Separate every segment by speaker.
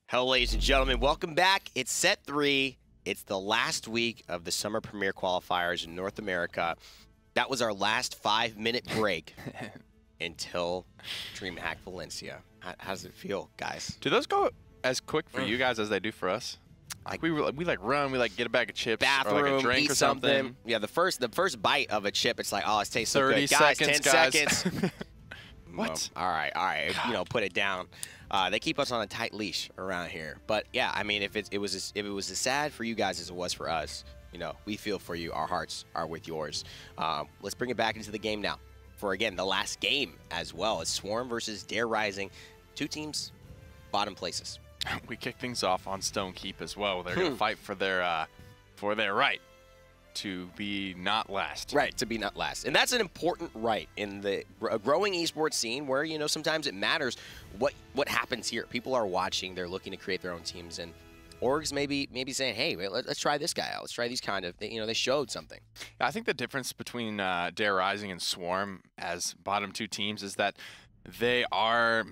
Speaker 1: Hello, ladies and gentlemen. Welcome back. It's set 3. It's the last week of the Summer Premier Qualifiers in North America. That was our last 5-minute break until DreamHack Valencia. How does it feel, guys?
Speaker 2: Do those go as quick for you guys as they do for us? Like we like run, we like get a bag of chips,
Speaker 1: bathroom,
Speaker 2: or like a drink
Speaker 1: eat
Speaker 2: or something.
Speaker 1: Yeah, the first bite of a chip, it's like, oh, it tastes so good.
Speaker 2: 30
Speaker 1: Guys,
Speaker 2: seconds,
Speaker 1: 10 seconds.
Speaker 2: What?
Speaker 1: All right. You know, put it down. They keep us on a tight leash around here. But yeah, I mean, if it was as sad for you guys as it was for us, you know, we feel for you. Our hearts are with yours. Let's bring it back into the game now. For again, the last game as well. It's Swarm versus Dare Rising. Two teams, bottom places.
Speaker 2: We kick things off on Stone Keep as well. They're gonna fight for their right to be not last.
Speaker 1: Right, to be not last. And that's an important right in the growing esports scene where, you know, sometimes it matters what happens here. People are watching, they're looking to create their own teams, and orgs maybe saying, hey, let's try this guy out. Let's try these kind of, you know, they showed something.
Speaker 2: I think the difference between Dare Rising and Swarm as bottom two teams is that they are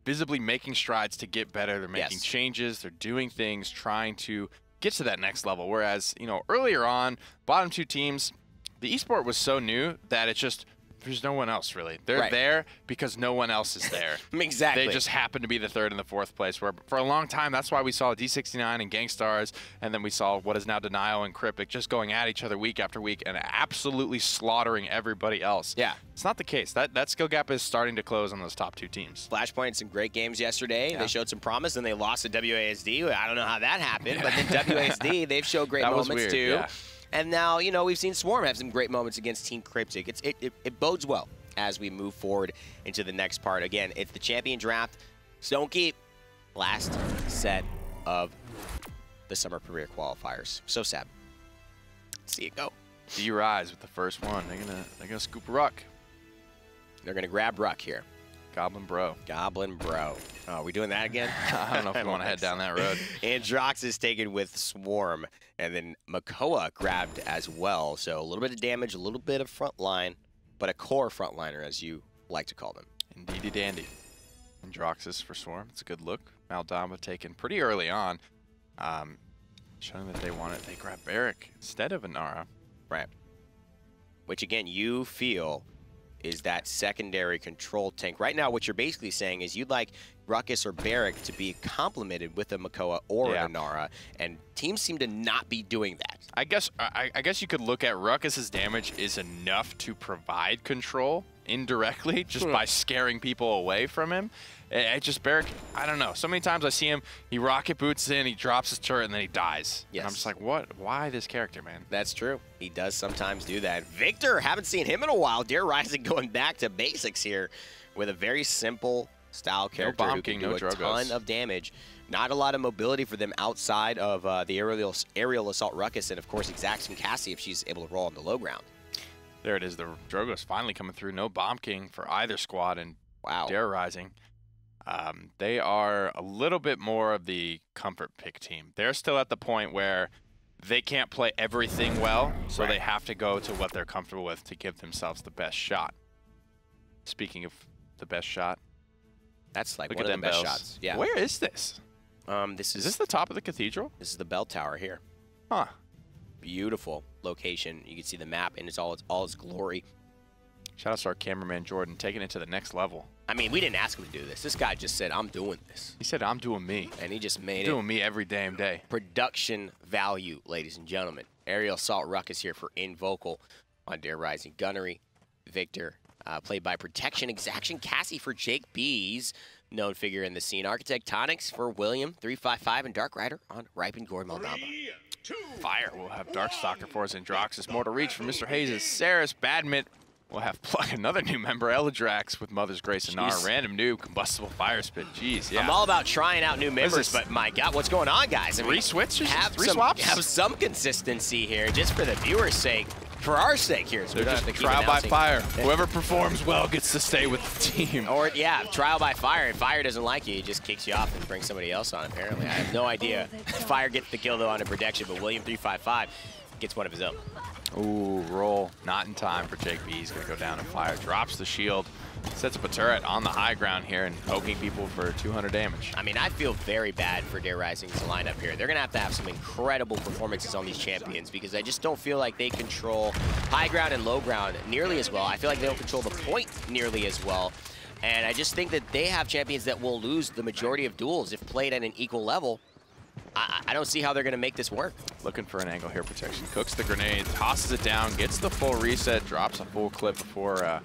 Speaker 2: visibly making strides to get better. They're making changes, they're doing things, trying to get to that next level. Whereas, you know, earlier on, bottom two teams, the esport was so new that it's just, there's no one else really. They're there because no one else is there.
Speaker 1: Exactly.
Speaker 2: They just happen to be the third and the fourth place. Where for a long time, that's why we saw D69 and Gangstars, and then we saw what is now Denial and Cryptic just going at each other week after week and absolutely slaughtering everybody else.
Speaker 1: Yeah.
Speaker 2: It's not the case. That skill gap is starting to close on those top two teams.
Speaker 1: Flashpoint had some great games yesterday. Yeah. They showed some promise, and they lost to WASD. I don't know how that happened, but then WASD, they've showed great moments too. Yeah. And now, you know, we've seen Swarm have some great moments against Team Cryptic. It bodes well as we move forward into the next part. Again, it's the champion draft. Stone Keep, last set of the Summer Premier Qualifiers. So sad. See it go.
Speaker 2: D-Rise with the first one. They're gonna scoop a Ruck.
Speaker 1: They're gonna grab Ruck here.
Speaker 2: Goblin Bro.
Speaker 1: Goblin Bro. Oh, are we doing that again?
Speaker 2: I don't know if we want to head down that road.
Speaker 1: Androx is taken with Swarm, and then Makoa grabbed as well. So a little bit of damage, a little bit of front line, but a core frontliner, as you like to call them.
Speaker 2: Indeedy dandy. Androxus for Swarm. It's a good look. Maldama taken pretty early on. Showing that they want it. They grab Barrack instead of Inara.
Speaker 1: Right. Which, again, you feel is that secondary control tank. Right now, what you're basically saying is you'd like Ruckus or Barrack to be complemented with a Makoa or an Inara, and teams seem to not be doing that.
Speaker 2: I guess you could look at Ruckus's damage is enough to provide control indirectly just by scaring people away from him. It just Barrack, I don't know. So many times I see him, he rocket boots in, he drops his turret, and then he dies.
Speaker 1: Yes.
Speaker 2: And I'm just like, what? Why this character, man?
Speaker 1: That's true. He does sometimes do that. Victor, haven't seen him in a while. Dare Rising going back to basics here with a very simple style character who can do a ton of damage. Not a lot of mobility for them outside of the aerial assault Ruckus, and of course exacts from Cassie if she's able to roll on the low ground.
Speaker 2: There it is. The Drogo's finally coming through. No Bomb King for either squad, and Dare Rising. They are a little bit more of the comfort pick team. They're still at the point where they can't play everything well, so they have to go to what they're comfortable with to give themselves the best shot. Speaking of the best shot,
Speaker 1: that's like one of the best shots. Yeah.
Speaker 2: Where is this?
Speaker 1: Is
Speaker 2: this the top of the cathedral?
Speaker 1: This is the bell tower here.
Speaker 2: Huh.
Speaker 1: Beautiful location. You can see the map in all its glory.
Speaker 2: Shout out to our cameraman Jordan, taking it to the next level.
Speaker 1: I mean, we didn't ask him to do this. This guy just said, I'm doing this.
Speaker 2: He said, I'm doing me.
Speaker 1: And he just made it.
Speaker 2: Doing me every damn day.
Speaker 1: Production value, ladies and gentlemen. Aerial Assault Ruckus here for Invocal on Dare Rising. Gunnery, Victor, played by Protection Exaction. Cassie for JAKEB, known figure in the scene. Architect Tonics for William, 355, and DarkRider on Ripen Gore Maldama.
Speaker 2: Fire will have Darkstalker for his Androxus. More to reach from MrHazee. Saris, Badmint. We'll have Plug, another new member, Eledrax with Mother's Grace and our random new combustible fire spit. Jeez, yeah.
Speaker 1: I'm all about trying out new members, but my God, what's going on, guys? I mean,
Speaker 2: three switches?
Speaker 1: Three swaps? Have some consistency here, just for the viewers' sake. For our sake here. So
Speaker 2: they're just trial by fire. Whoever performs well gets to stay with the team.
Speaker 1: Or, yeah, trial by fire. If fire doesn't like you, he just kicks you off and brings somebody else on, apparently. I have no idea. Fire gets the kill, though, on a protection, but William 355 gets one of his own.
Speaker 2: Ooh, roll. Not in time for JAKEB. He's going to go down and fire. Drops the shield. Sets up a turret on the high ground here and poking people for 200 damage.
Speaker 1: I mean, I feel very bad for DarkRider's lineup here. They're going to have some incredible performances on these champions because I just don't feel like they control high ground and low ground nearly as well. I feel like they don't control the point nearly as well. And I just think that they have champions that will lose the majority of duels if played at an equal level. I don't see how they're going to make this work.
Speaker 2: Looking for an angle here, Protection. Cooks the grenade, tosses it down, gets the full reset, drops a full clip before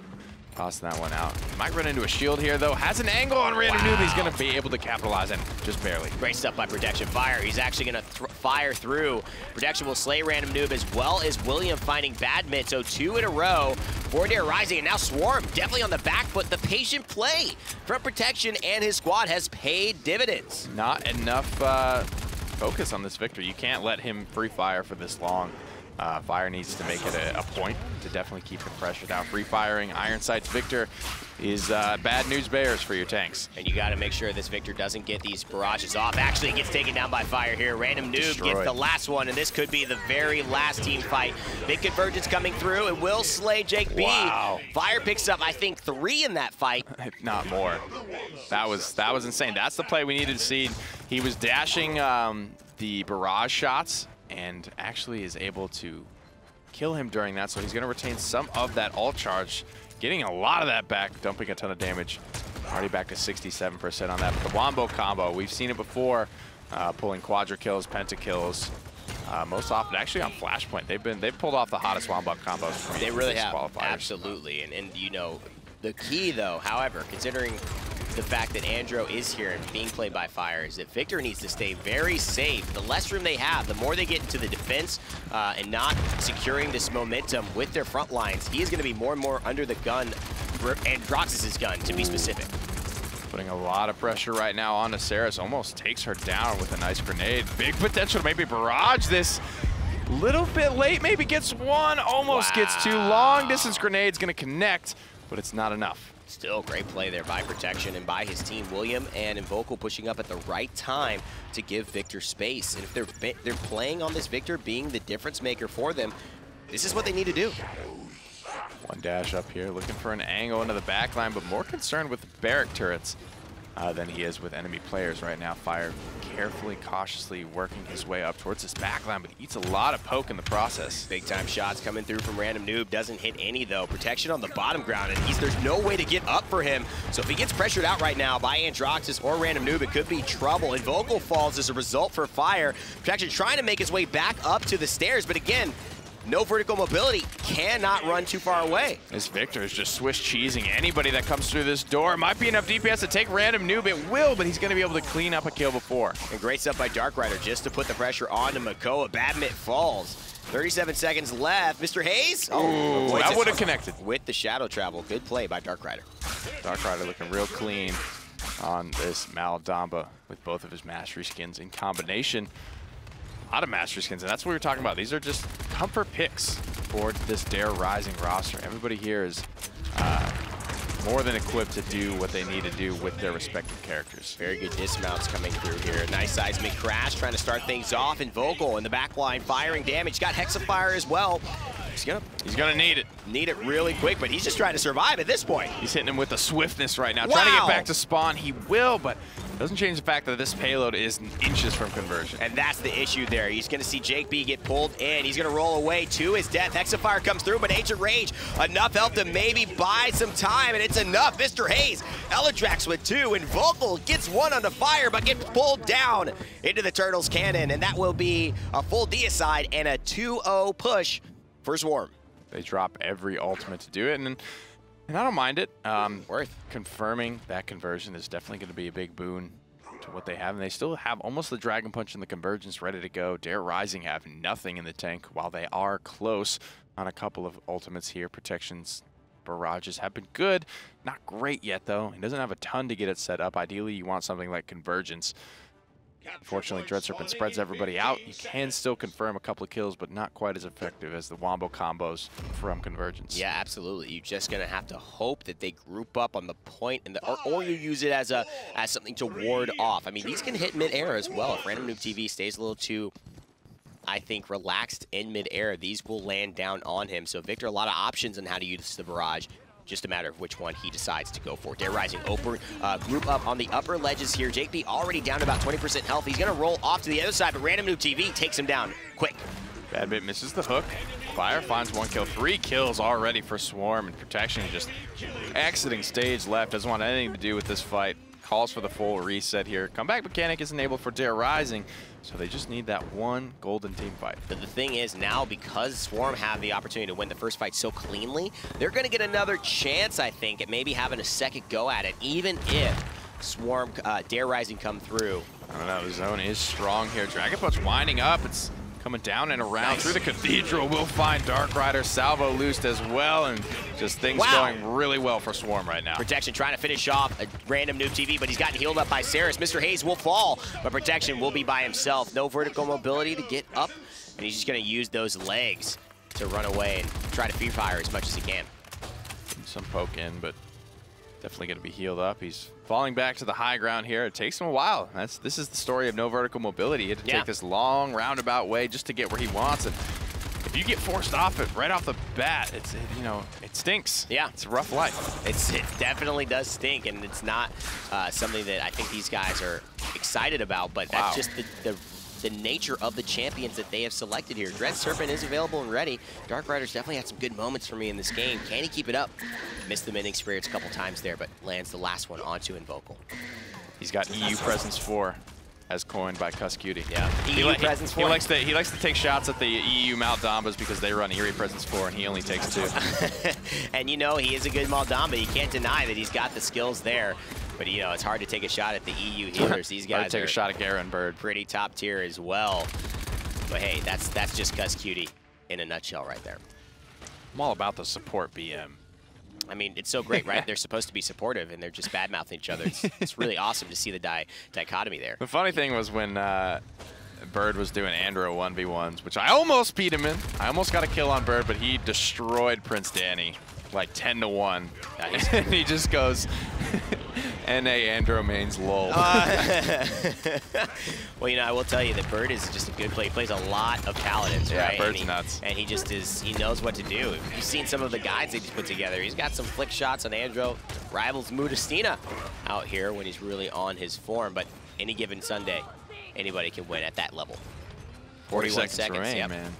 Speaker 2: tossing that one out. Might run into a shield here, though. Has an angle on Random Noob. He's going to be able to capitalize on it, just barely.
Speaker 1: Great stuff by Protection. Fire. He's actually going to fire through. Protection will slay Random Noob as well as William finding Badmit. So 2 in a row for DarkRider. And now Swarm definitely on the back foot. The patient play from Protection and his squad has paid dividends.
Speaker 2: Not enough focus on this Victor. You can't let him free fire for this long. Fire needs to make it a point to definitely keep the pressure down. Free firing Iron Sights Victor is bad news bears for your tanks.
Speaker 1: And you got to make sure this Victor doesn't get these barrages off. Actually, gets taken down by Fire here. Random Noob gets the last one, and this could be the very last team fight. Big convergence coming through, and will slay JAKEB.
Speaker 2: Wow.
Speaker 1: Fire picks up, I think, 3 in that fight.
Speaker 2: If not more. That was insane. That's the play we needed to see. He was dashing the barrage shots, and actually is able to kill him during that, so he's going to retain some of that ult charge, getting a lot of that back, dumping a ton of damage. Already back to 67% on that. But the Wombo combo, we've seen it before, pulling quadra kills, pentakills, most often actually on Flashpoint. They've pulled off the hottest Wombo combos.
Speaker 1: They really have, absolutely. And you know, the key though, however, considering the fact that Andro is here and being played by Fire, is that Victor needs to stay very safe. The less room they have, the more they get into the defense and not securing this momentum with their front lines, he is going to be more and more under the gun, Androx's gun to be specific.
Speaker 2: Putting a lot of pressure right now on Aceres, almost takes her down with a nice grenade. Big potential to maybe barrage this. Little bit late, maybe gets one, almost gets two. Long distance grenade's going to connect, but it's not enough.
Speaker 1: Still great play there by Protection and by his team. William and Invocal pushing up at the right time to give Victor space. And if they're playing on this Victor being the difference maker for them, this is what they need to do.
Speaker 2: One dash up here, looking for an angle into the back line, but more concerned with barrack turrets than he is with enemy players right now. Fire carefully, cautiously working his way up towards this back line, but he eats a lot of poke in the process.
Speaker 1: Big time shots coming through from Random Noob. Doesn't hit any though. Protection on the bottom ground, and there's no way to get up for him. So if he gets pressured out right now by Androxus or Random Noob, it could be trouble. Invocal falls as a result for Fire. Protection trying to make his way back up to the stairs, but again, no vertical mobility, cannot run too far away.
Speaker 2: This Victor is just Swiss cheesing anybody that comes through this door. Might be enough DPS to take Random Noob. It will, but he's going to be able to clean up a kill before.
Speaker 1: And great stuff by DarkRider just to put the pressure on to Makoa. Badmit falls. 37 seconds left. MrHazee.
Speaker 2: Oh, that would have connected.
Speaker 1: With the shadow travel. Good play by DarkRider.
Speaker 2: DarkRider looking real clean on this Maladamba with both of his mastery skins in combination. A lot of mastery skins, and that's what we were talking about. These are just comfort picks for this DarkRider roster. Everybody here is more than equipped to do what they need to do with their respective characters.
Speaker 1: Very good dismounts coming through here. Nice seismic crash, trying to start things off. Invocal in the back line, firing damage. Got Hexafire as well. He's gonna need it. Need it really quick, but he's just trying to survive at this point.
Speaker 2: He's hitting him with the swiftness right now. Wow. Trying to get back to spawn. He will, but doesn't change the fact that this payload is inches from conversion.
Speaker 1: And that's the issue there. He's gonna see JAKEB get pulled in. He's gonna roll away to his death. Hexafire comes through, but Ancient Rage, enough help to maybe buy some time, and it's enough. MrHazee, Eledrax with 2, and Invocal gets 1 on the fire, but gets pulled down into the Turtles cannon, and that will be a full deicide and a 2-0 push for Swarm.
Speaker 2: They drop every ultimate to do it, and I don't mind it. Worth confirming that conversion is definitely going to be a big boon to what they have, and they still have almost the Dragon Punch and the convergence ready to go. DarkRider have nothing in the tank while they are close on a couple of ultimates here. Protections, barrages have been good. Not great yet, though. He doesn't have a ton to get it set up. Ideally, you want something like convergence. Unfortunately, Dread Serpent spreads everybody out. You can still confirm a couple of kills, but not quite as effective as the Wombo combos from Convergence.
Speaker 1: Yeah, absolutely. You're just going to have to hope that they group up on the point, and or you use it as something to ward off. I mean, these can hit mid-air as well. If randomnoobtv stays a little too, I think, relaxed in mid-air, these will land down on him. So Victor, a lot of options on how to use the barrage. just a matter of which one he decides to go for. DarkRider group up on the upper ledges here. JAKEB already down to about 20% health. He's going to roll off to the other side, but randomnoobtv takes him down quick.
Speaker 2: Bad Bit misses the hook. Fire finds 1 kill. 3 kills already for Swarm, and Protection just exiting stage left. Doesn't want anything to do with this fight. Calls for the full reset here. Comeback mechanic is enabled for DarkRider, so they just need that 1 golden team fight.
Speaker 1: But the thing is now, because Swarm have the opportunity to win the first fight so cleanly, they're going to get another chance, I think, at maybe having a second go at it, even if Swarm, DarkRider come through.
Speaker 2: I don't know, the zone is strong here. Dragon Punch winding up. It's coming down and around through the Cathedral. We'll find DarkRider salvo loosed as well, and just things going really well for Swarm right now.
Speaker 1: Protection trying to finish off a randomnoobtv, but he's gotten healed up by Saris. MrHazee will fall, but Protection will be by himself. No vertical mobility to get up, and he's just going to use those legs to run away and try to free fire as much as he can.
Speaker 2: Some poke in, but definitely going to be healed up. He's falling back to the high ground here. It takes him a while. This is the story of no vertical mobility. He had to take this long roundabout way just to get where he wants. And if you get forced off it right off the bat, you know, it stinks.
Speaker 1: Yeah,
Speaker 2: it's a rough life.
Speaker 1: It definitely does stink, and it's not something that I think these guys are excited about. But that's just the nature of the champions that they have selected here. Dread Serpent is available and ready. DarkRider's definitely had some good moments for me in this game. Can he keep it up? Missed the mid experience a couple times there, but lands the last one onto Invocal.
Speaker 2: He's got EU Presence 4, as coined by Cutie.
Speaker 1: Yeah, EU Presence 4.
Speaker 2: He likes to take shots at the EU Maldambas because they run Eerie Presence 4, and he only takes 2.
Speaker 1: And you know, he is a good Maldamba. You can't deny that he's got the skills there. But, you know, it's hard to take a shot at the EU healers. These guys
Speaker 2: take a shot at Garen and Bird.
Speaker 1: Pretty top tier as well. But, hey, that's just Cutie in a nutshell right there.
Speaker 2: I'm all about the support BM.
Speaker 1: I mean, it's so great, right? They're supposed to be supportive, and they're just bad-mouthing each other. It's really awesome to see the dichotomy there.
Speaker 2: The funny thing was when Bird was doing Andro 1v1s, which I almost beat him in. I almost got a kill on Bird, but he destroyed Prince Danny. Like 10-1. Nice. And he just goes, NA Andro mains lol.
Speaker 1: Well, you know, I will tell you that Bird is just a good player. He plays a lot of Paladins, right?
Speaker 2: Yeah, Bird's nuts.
Speaker 1: And he just is, he knows what to do. You've seen some of the guides they just put together. He's got some flick shots on Andro. Rivals Mudastina out here when he's really on his form. But any given Sunday, anybody can win at that level. 41 seconds,
Speaker 2: man.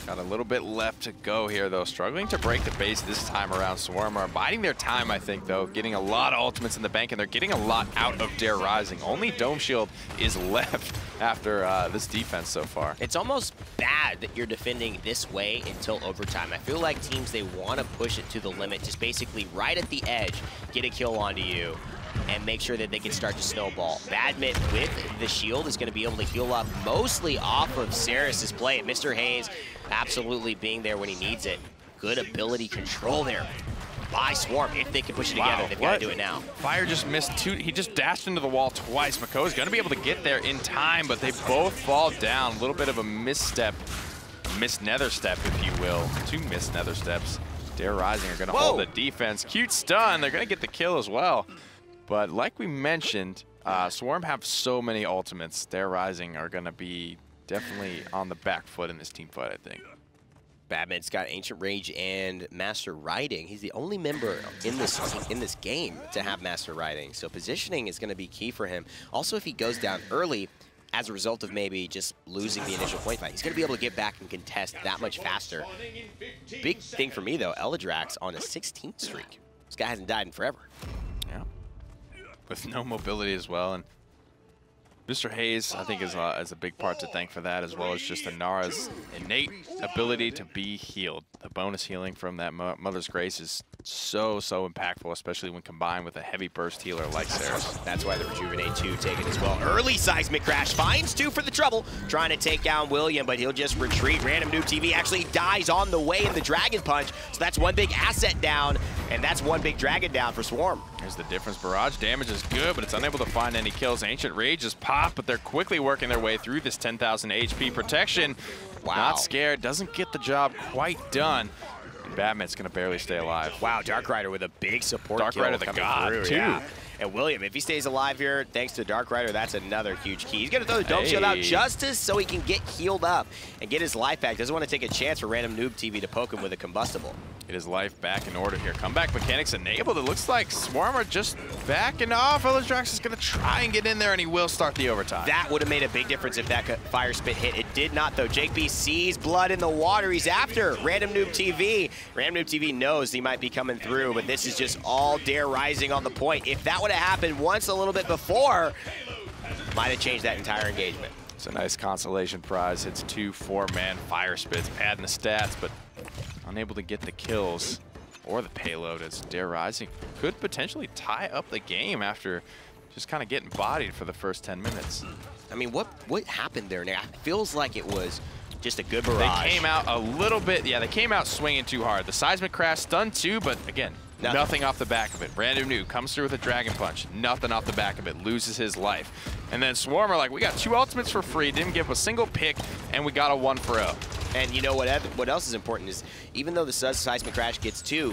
Speaker 2: Got a little bit left to go here, though. Struggling to break the base this time around. Swarm are biding their time, I think, though. Getting a lot of ultimates in the bank, and they're getting a lot out of DarkRider. Only Dome Shield is left after this defense so far.
Speaker 1: It's almost bad that you're defending this way until overtime. I feel like teams, they want to push it to the limit, just basically right at the edge, get a kill onto you, and make sure that they can start to snowball. Badmit with the shield is going to be able to heal up mostly off of Saris's play. MrHazee absolutely being there when he needs it. Good ability control there by Swarm. If they can push it together, they've got to do it now.
Speaker 2: Fire just missed 2. He just dashed into the wall twice. Mako's going to be able to get there in time, but they both fall down. A little bit of a misstep, a missed nether step, if you will. 2 missed nether steps. DarkRider are going to hold the defense. Cute stun. They're going to get the kill as well. But like we mentioned, Swarm have so many ultimates. DarkRider are going to be definitely on the back foot in this team fight, I think.
Speaker 1: Badmit's got Ancient Rage and Master Riding. He's the only member in this game to have Master Riding. So positioning is going to be key for him. Also, if he goes down early, as a result of maybe just losing the initial point fight, he's going to be able to get back and contest that much faster. Big thing for me, though, Eledrax on a 16th streak. This guy hasn't died in forever.
Speaker 2: Yeah. With no mobility as well. And MrHazee, I think, is a big part to thank for that, as well as just Inara's innate ability to be healed. The bonus healing from that Mother's Grace is so impactful, especially when combined with a heavy burst healer like Saris.
Speaker 1: That's why the Rejuvenate 2 taken as well. Early seismic crash finds 2 for the trouble, trying to take down William, but he'll just retreat. randomnoobtv actually dies on the way in the Dragon Punch, so that's 1 big asset down, and that's 1 big dragon down for Swarm.
Speaker 2: Here's the difference. Barrage damage is good, but it's unable to find any kills. Ancient Rage is popped, but they're quickly working their way through this 10,000 HP protection.
Speaker 1: Wow.
Speaker 2: Not scared, doesn't get the job quite done. Badmit's gonna barely stay alive.
Speaker 1: Wow, DarkRider with a big support
Speaker 2: DarkRider the god, too.
Speaker 1: Yeah. And William, if he stays alive here, thanks to DarkRider, that's another huge key. He's gonna throw the Dome Shield out just so he can get healed up and get his life back. Doesn't want to take a chance for randomnoobtv to poke him with a combustible.
Speaker 2: get his life back in order here. Comeback mechanics enabled. It looks like Swarm are just backing off. Eledrax is going to try and get in there, and he will start the overtime.
Speaker 1: That would have made a big difference if that fire spit hit. It did not, though. JAKEB sees blood in the water. He's after randomnoobtv. randomnoobtv knows he might be coming through, but this is just all DarkRider on the point. If that would have happened once a little bit before, might have changed that entire engagement.
Speaker 2: It's a nice consolation prize. Hits 2 4-man fire spits, padding the stats, but unable to get the kills or the payload as DarkRider could potentially tie up the game after just kind of getting bodied for the first 10 minutes.
Speaker 1: I mean, what happened there, Nick? It feels like it was just a good barrage.
Speaker 2: They came out a little bit, yeah, they came out swinging too hard. The seismic crash stunned too, but again, nothing off the back of it. Randomnoob comes through with a Dragon Punch. Nothing off the back of it. Loses his life. And then Swarm are like, we got 2 ultimates for free. Didn't give a single pick, and we got a 1-for-0.
Speaker 1: And you know what else is important is, even though the seismic crash gets 2,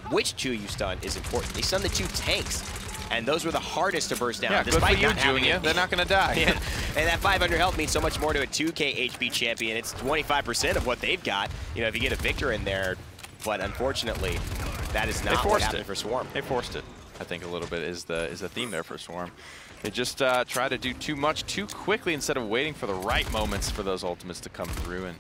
Speaker 1: which 2 you stun is important. They stun the 2 tanks, and those were the hardest to burst down.
Speaker 2: Yeah, good for you, Junior. They're not going to die.
Speaker 1: Yeah. And that 500 health means so much more to a 2K HP champion. It's 25% of what they've got. You know, if you get a Victor in there, but unfortunately, that is not what happened for Swarm.
Speaker 2: They forced it. I think a little bit is the theme there for Swarm. They just try to do too much too quickly instead of waiting for the right moments for those ultimates to come through, and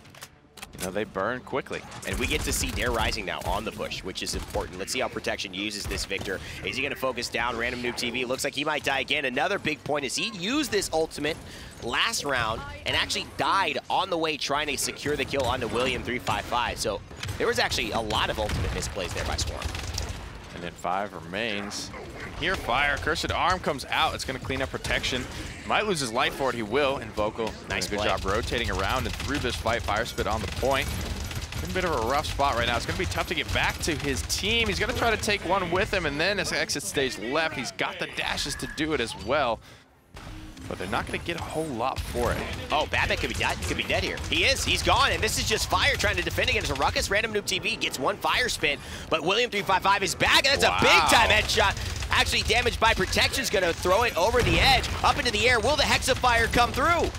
Speaker 2: you know, they burn quickly.
Speaker 1: And we get to see DarkRider now on the push, which is important. Let's see how Protection uses this Victor. Is he going to focus down randomnoobtv? Looks like he might die again. Another big point is he used this ultimate last round and actually died on the way trying to secure the kill onto William355. So there was actually a lot of ultimate misplays there by Swarm.
Speaker 2: And then 5 remains. Here, fire. Cursed Arm comes out. It's going to clean up Protection. Might lose his life for it. He will. Invocal.
Speaker 1: Nice
Speaker 2: good job rotating around and through this fight. Fire Spit on the point. In a bit of a rough spot right now. It's going to be tough to get back to his team. He's going to try to take one with him, and then as exit stage left, he's got the dashes to do it as well. But they're not going to get a whole lot for it.
Speaker 1: Oh, Batman could be dead here. He is. He's gone, and this is just Fire trying to defend against a Ruckus. randomnoobtv gets 1 fire spin, but William355 is back, and that's a big-time headshot. Actually damaged by Protection's going to throw it over the edge, up into the air. Will the Hexafire come through?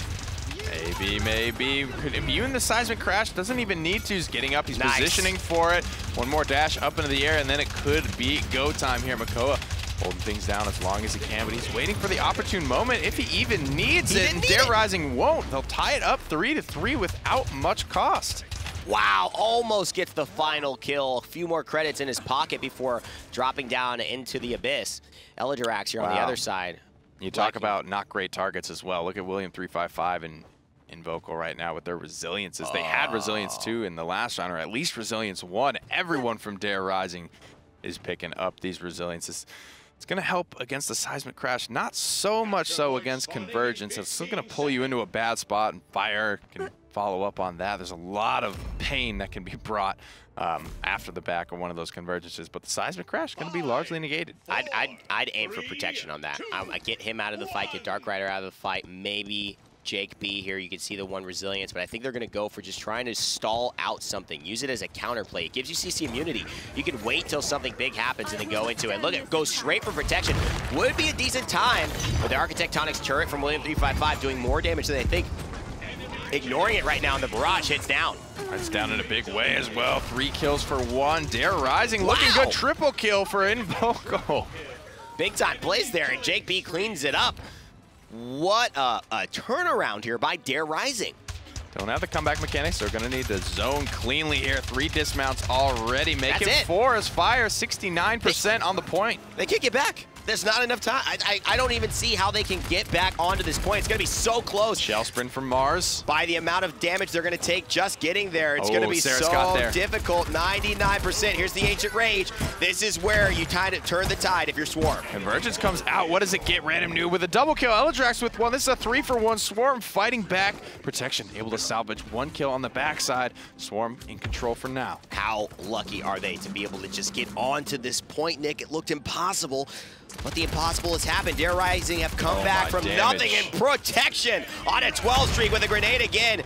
Speaker 2: Maybe. Immune the seismic crash. Doesn't even need to. He's getting up. He's positioning for it. One more dash up into the air, and then it could be go time here. Makoa holding things down as long as he can, but he's waiting for the opportune moment if he even needs it. And DarkRider won't. They'll tie it up 3-3 without much cost.
Speaker 1: Wow, almost gets the final kill. A few more credits in his pocket before dropping down into the abyss. Eledrax here on the other side.
Speaker 2: You talk about not great targets as well. Look at William355 and Invocal right now with their resiliences. They had resilience 2 in the last round, or at least resilience 1. Everyone from DarkRider is picking up these resiliences. It's going to help against the seismic crash, not so much so against convergence. It's still going to pull you into a bad spot, and fire can follow up on that. There's a lot of pain that can be brought after the back of one of those convergences, but the seismic crash is going to be largely negated.
Speaker 1: I'd aim for Protection on that. I get him out of the fight, get DarkRider out of the fight, maybe JAKEB here. You can see the 1 resilience, but I think they're going to go for just trying to stall out something. Use it as a counterplay. It gives you CC immunity. You can wait till something big happens and then go into it. Look, it goes straight for Protection. Would be a decent time, but the Architectonics turret from William355 doing more damage than they think. Ignoring it right now, and the barrage hits down.
Speaker 2: It's down in a big way as well. 3 kills for 1. DarkRider looking good. Triple kill for Invocal.
Speaker 1: Big time plays there, and JAKEB cleans it up. What a turnaround here by DarkRider.
Speaker 2: Don't have the comeback mechanics. They're going to need to zone cleanly here. 3 dismounts already. Make it 4 as fire. 69% on the point.
Speaker 1: They can't get back. There's not enough time. I don't even see how they can get back onto this point. It's going to be so close.
Speaker 2: Shell sprint from Mars.
Speaker 1: By the amount of damage they're going to take just getting there, it's going to be so difficult. 99%. Here's the Ancient Rage. This is where you kind of turn the tide if you're Swarm.
Speaker 2: Convergence comes out. What does it get? Randomnoob with a double kill. Eledrax with 1. This is a 3-for-1. Swarm fighting back. Protection able to salvage 1 kill on the backside. Swarm in control for now.
Speaker 1: How lucky are they to be able to just get onto this point, Nick? It looked impossible. But the impossible has happened. DarkRider have come back from nothing in Protection on a 12 streak with a grenade again.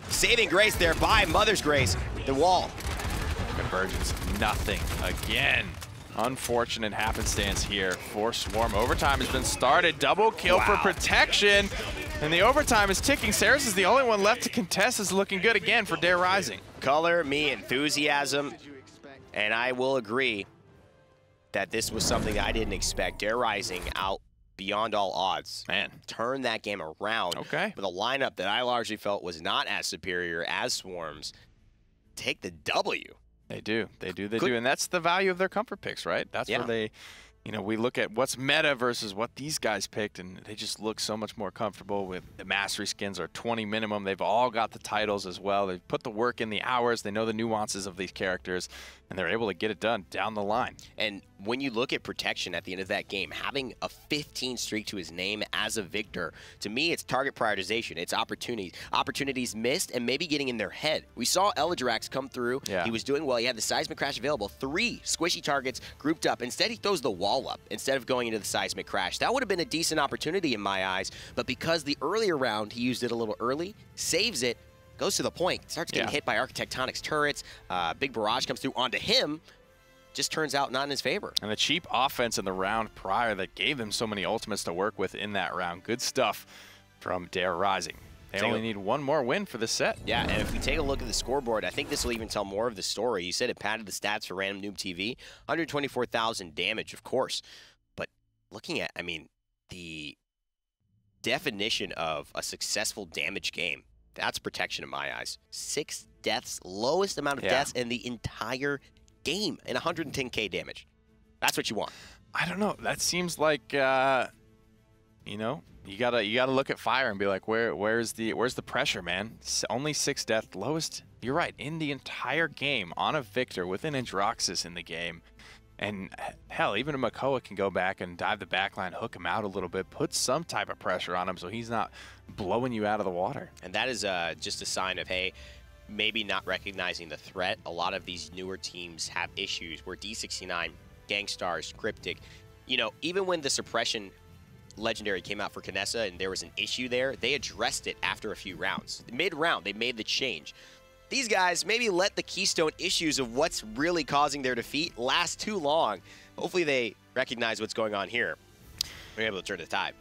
Speaker 1: Saving grace there by Mother's Grace. The wall.
Speaker 2: Convergence, nothing again. Unfortunate happenstance here for Swarm. Overtime has been started. Double kill for Protection. And the overtime is ticking. Saris is the only one left to contest. Is looking good again for DarkRider.
Speaker 1: Color me enthusiasm. And I will agree that this was something I didn't expect. DarkRider out beyond all odds.
Speaker 2: Man.
Speaker 1: Turn that game around.
Speaker 2: Okay.
Speaker 1: With a lineup that I largely felt was not as superior as Swarm's. Take the W.
Speaker 2: They do. They do. They do. And that's the value of their comfort picks, right? That's where they, you know, we look at what's meta versus what these guys picked, and they just look so much more comfortable with the mastery skins are 20 minimum. They've all got the titles as well. They've put the work in, the hours. They know the nuances of these characters, and they're able to get it done down the line. And when you look at protection at the end of that game, having a 15 streak to his name as a victor, to me, it's target prioritization. It's opportunities missed and maybe getting in their head. We saw Eledrax come through. He was doing well. He had the seismic crash available. 3 squishy targets grouped up. Instead, he throws the wall up instead of going into the seismic crash. That would have been a decent opportunity in my eyes, but because the earlier round, he used it a little early, saves it, goes to the point, starts getting hit by Architectonic's turrets, big barrage comes through onto him, just turns out not in his favor. And the cheap offense in the round prior that gave them so many ultimates to work with in that round. Good stuff from DarkRider. They only need one more win for the set. Yeah, and if we take a look at the scoreboard, I think this will even tell more of the story. You said it padded the stats for randomnoobtv, 124,000 damage, of course. But looking at, I mean, the definition of a successful damage game, that's protection in my eyes. 6 deaths, lowest amount of deaths in the entire game, and 110k damage. That's what you want. I don't know. That seems like, you know, you gotta look at Fire and be like, where's the pressure, man? Only 6 deaths, lowest. You're right, in the entire game on a Victor with an Androxus in the game. And hell, even a Makoa can go back and dive the backline, hook him out a little bit, put some type of pressure on him so he's not blowing you out of the water. And that is just a sign of, hey, maybe not recognizing the threat. A lot of these newer teams have issues where D69, Gangstars, Cryptic, you know, even when the suppression legendary came out for Kinessa and there was an issue there, they addressed it after a few rounds. Mid-round, they made the change. These guys maybe let the keystone issues of what's really causing their defeat last too long. Hopefully they recognize what's going on here. We're able to turn the tide.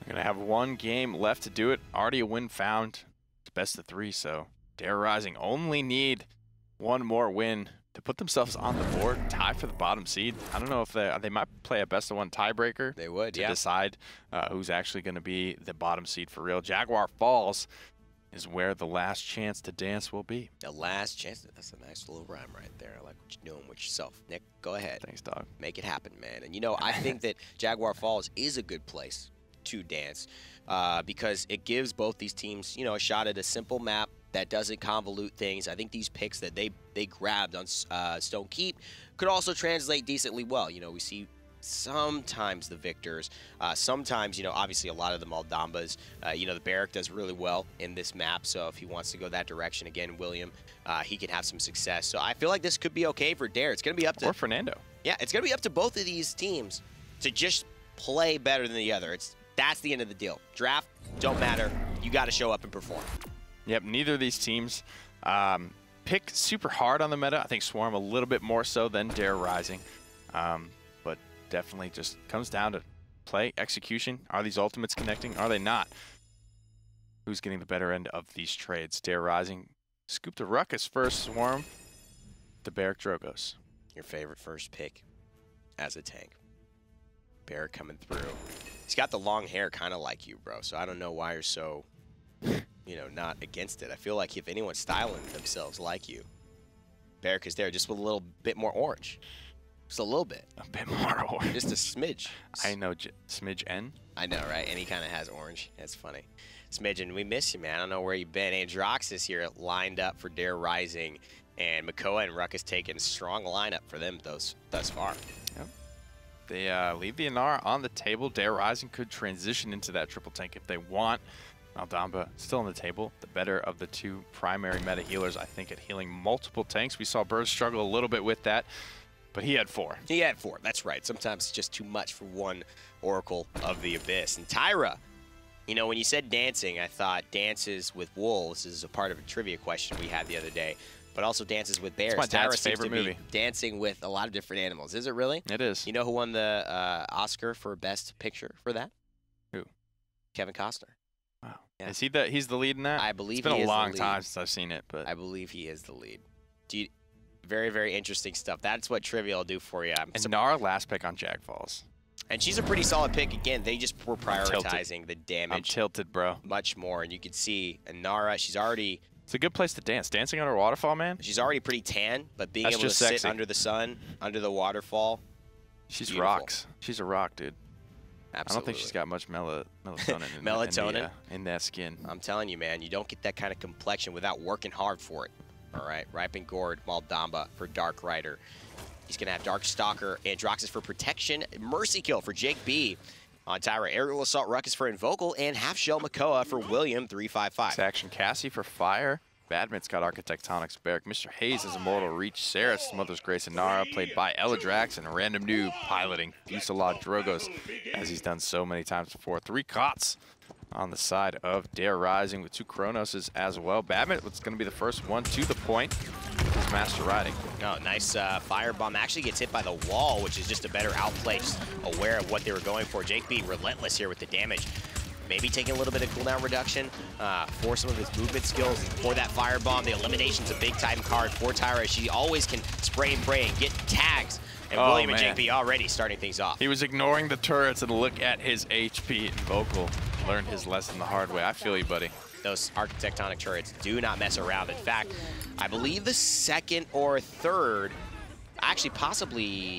Speaker 2: We're going to have one game left to do it. Already a win found. It's best of 3, so DarkRider only need one more win to put themselves on the board, tie for the bottom seed. I don't know if they might play a best of 1 tiebreaker. They would, to decide who's actually going to be the bottom seed for real. Jaguar Falls is where the last chance to dance will be. The last chance? That's a nice little rhyme right there. I like what you're doing with yourself. Nick, go ahead. Thanks, dog. Make it happen, man. And you know, I think that Jaguar Falls is a good place to dance because it gives both these teams, you know, a shot at a simple map that doesn't convolute things. I think these picks that they grabbed on Stone Keep could also translate decently well. You know, we see sometimes the Victors, sometimes, you know, obviously a lot of the Maldambas. You know, the Barrack does really well in this map, so if he wants to go that direction again, William, he can have some success. So I feel like this could be okay for Dare. It's going to be up to... Or Fernando. Yeah, it's going to be up to both of these teams to just play better than the other. That's the end of the deal. Draft, don't matter. You got to show up and perform. Yep, neither of these teams pick super hard on the meta. I think Swarm a little bit more so than DarkRider. But definitely just comes down to play, execution. Are these ultimates connecting? Are they not? Who's getting the better end of these trades? DarkRider scooped a Ruckus first, Swarm. The Barrack Drogos. Your favorite first pick as a tank. Barrack coming through. He's got the long hair kind of like you, bro, so I don't know why you're so... you know, not against it. I feel like if anyone's styling themselves like you, Barrack is there just with a little bit more orange. Just a little bit. A bit more orange. Just a smidge. I know, smidge N. I know, right? And he kind of has orange. That's funny. Smidgen, we miss you, man. I don't know where you've been. Androxus here lined up for DarkRider, and Makoa and Ruckus taking a strong lineup for them thus far. Yep. They leave the Inara on the table. DarkRider could transition into that triple tank if they want. Maldamba still on the table, the better of the 2 primary meta healers, I think, at healing multiple tanks. We saw Bird struggle a little bit with that, but he had 4. He had 4, that's right. Sometimes it's just too much for one Oracle of the Abyss. And Tyra, you know, when you said dancing, I thought dances with wolves is a part of a trivia question we had the other day, but also dances with bears. It's my dad's favorite movie. Dancing with a lot of different animals. Is it really? It is. You know who won the Oscar for Best Picture for that? Who? Kevin Costner. Wow. Yeah. Is he he's the lead in that? I believe he is the lead. It's been a long time since I've seen it, but I believe he is the lead.
Speaker 1: Very, very interesting stuff. That's what Trivia will do for you.
Speaker 2: And Nara last pick on Jag Falls.
Speaker 1: And she's a pretty solid pick. Again, they just were prioritizing the damage.
Speaker 2: I'm tilted, bro.
Speaker 1: Much more. And you can see Nara, she's already...
Speaker 2: It's a good place to dance. Dancing under a waterfall, man.
Speaker 1: She's already pretty tan, but being able to sit under the sun, under the waterfall,
Speaker 2: she's rocks. She's a rock, dude.
Speaker 1: Absolutely.
Speaker 2: I don't think she's got much melatonin
Speaker 1: melatonin
Speaker 2: in that skin.
Speaker 1: I'm telling you, man, you don't get that kind of complexion without working hard for it. All right, Ripen Gourd, Maldamba for DarkRider. He's going to have Darkstalker, Androxus for protection, Mercy Kill for JAKEB on Tyra, Aerial Assault Ruckus for Invocal, and Half Shell Makoa for William 355.
Speaker 2: Action Cassie for Fire. Badmin's got Architectonics Barrack. MrHazee is Immortal Reach. Sarah's Mother's Grace and Nara, played by Eledrax, and a random noob piloting Fusala Drogos, as he's done so many times before. 3 Cots on the side of DarkRider with 2 Chronoses as well. Badmin was going to be the first one to the point. His master riding.
Speaker 1: Oh, nice firebomb. Actually gets hit by the wall, which is just a better outplay, just aware of what they were going for. JAKEB relentless here with the damage. Maybe taking a little bit of cooldown reduction for some of his movement skills for that firebomb. The elimination's a big time card for Tyra. She always can spray and pray and get tags. And William and JAKEB already starting things off.
Speaker 2: He was ignoring the turrets and look at his HP. Invocal learned his lesson the hard way. I feel you, buddy.
Speaker 1: Those architectonic turrets do not mess around. In fact, I believe the 2nd or 3rd, actually possibly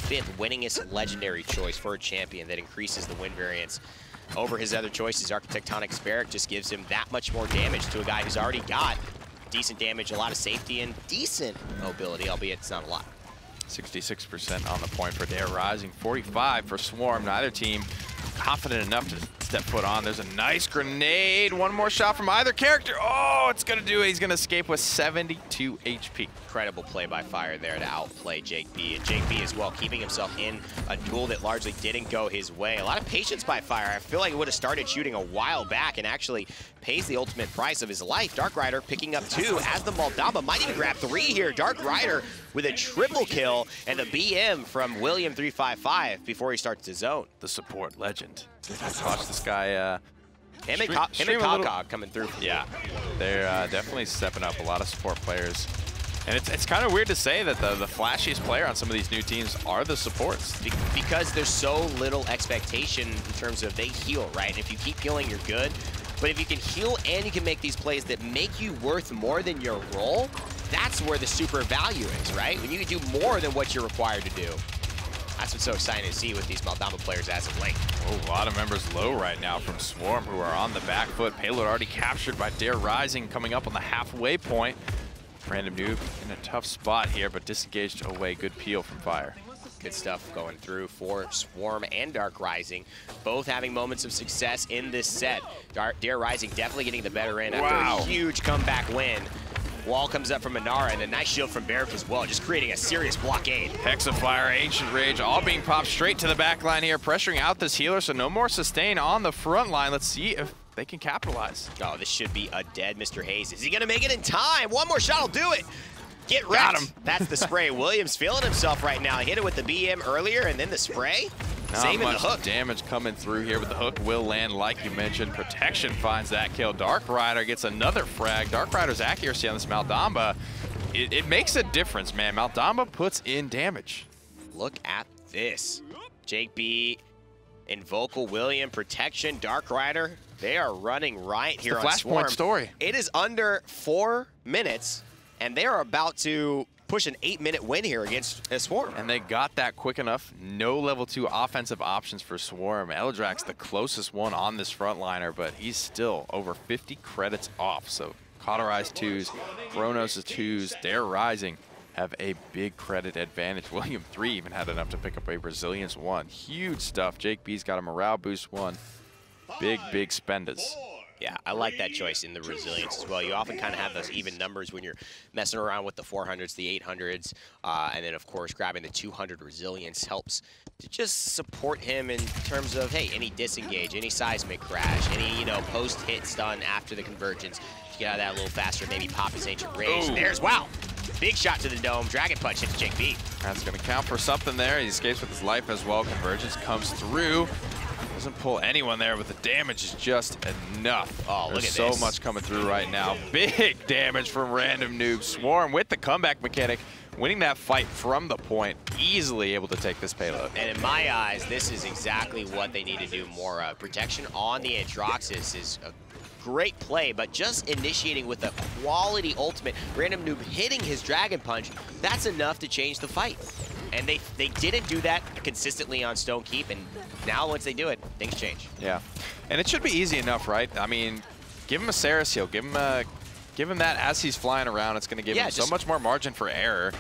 Speaker 1: 5th winningest legendary choice for a champion that increases the win variance over his other choices. Architectonics Barrack just gives him that much more damage to a guy who's already got decent damage, a lot of safety, and decent mobility, albeit it's not a lot.
Speaker 2: 66% on the point for DarkRider, 45 for Swarm. Neither team confident enough to step foot on. There's a nice grenade. One more shot from either character. Oh, it's going to do it. He's going to escape with 72 HP.
Speaker 1: Incredible play by Fire there to outplay JAKEB. And JAKEB as well, keeping himself in a duel that largely didn't go his way. A lot of patience by Fire. I feel like he would have started shooting a while back and actually pays the ultimate price of his life. DarkRider picking up 2 as the Maldamba might even grab 3 here. DarkRider with a triple kill and the BM from William 355 before he starts to zone.
Speaker 2: The support legend. Let's watch this guy.
Speaker 1: Him and Kakog coming through.
Speaker 2: Yeah, they're definitely stepping up. A lot of support players. And it's kind of weird to say that the flashiest player on some of these new teams are the supports.
Speaker 1: Because there's so little expectation in terms of they heal, right? And if you keep healing, you're good. But if you can heal and you can make these plays that make you worth more than your role, that's where the super value is, right? When you can do more than what you're required to do. That's what's so exciting to see with these Maldamba players as of late.
Speaker 2: Oh, a lot of members low right now from Swarm who are on the back foot. Payload already captured by DarkRider, coming up on the halfway point. Random noob in a tough spot here, but disengaged away. Good peel from Fire.
Speaker 1: Good stuff going through for Swarm and DarkRider, both having moments of success in this set. DarkRider definitely getting the better end after a huge comeback win. Wall comes up from Nara, and a nice shield from Barrack as well, just creating a serious blockade.
Speaker 2: Hexafire, Ancient Rage, all being popped straight to the back line here, pressuring out this healer, so no more sustain on the front line. Let's see if they can capitalize.
Speaker 1: Oh, this should be a dead MrHazee. Is he gonna make it in time? One more shot will do it. Get wrecked.
Speaker 2: Got him.
Speaker 1: That's the spray. Williams feeling himself right now. He hit it with the BM earlier, and then the spray.
Speaker 2: Not much damage coming through here, but the hook will land, like you mentioned. Protection finds that kill. DarkRider gets another frag. DarkRider's accuracy on this Maldamba, it makes a difference, man. Maldamba puts in damage.
Speaker 1: Look at this. JAKEB, Invocal, William, Protection, DarkRider. They are running right here on Swarm.
Speaker 2: Flashpoint story.
Speaker 1: It is under 4 minutes, and they are about to push an 8-minute win here against Swarm.
Speaker 2: And they got that quick enough. No level 2 offensive options for Swarm. Eledrax the closest one on this frontliner, but he's still over 50 credits off. So Cauterized 2s, Chronos 2s, DarkRider have a big credit advantage. William 3 even had enough to pick up a Resilience 1. Huge stuff. JAKEB's got a Morale Boost 1. Big, big spenders.
Speaker 1: Yeah, I like that choice in the Resilience as well. You often kind of have those even numbers when you're messing around with the 400s, the 800s, and then, of course, grabbing the 200 Resilience helps to just support him in terms of, hey, any disengage, any seismic crash, any, you know, post-hit stun after the convergence. To get out of that a little faster, maybe pop his Ancient Rage. There's, wow, big shot to the dome. Dragon Punch hits JAKEB.
Speaker 2: That's going to count for something there. He escapes with his life as well. Convergence comes through. Doesn't pull anyone there, but the damage is just enough.
Speaker 1: Oh, look at
Speaker 2: this.
Speaker 1: There's
Speaker 2: so much coming through right now. Big damage from Random Noob. Swarm with the comeback mechanic winning that fight from the point, easily able to take this payload.
Speaker 1: And in my eyes, this is exactly what they need to do more of. Protection on the Androxus is a great play, but just initiating with a quality ultimate, Random Noob hitting his Dragon Punch, that's enough to change the fight. And they didn't do that consistently on Stone Keep, and now once they do it, things change.
Speaker 2: Yeah, and it should be easy enough, right? I mean, give him a Saris heal, give him that as he's flying around. It's going to give him so much more margin for error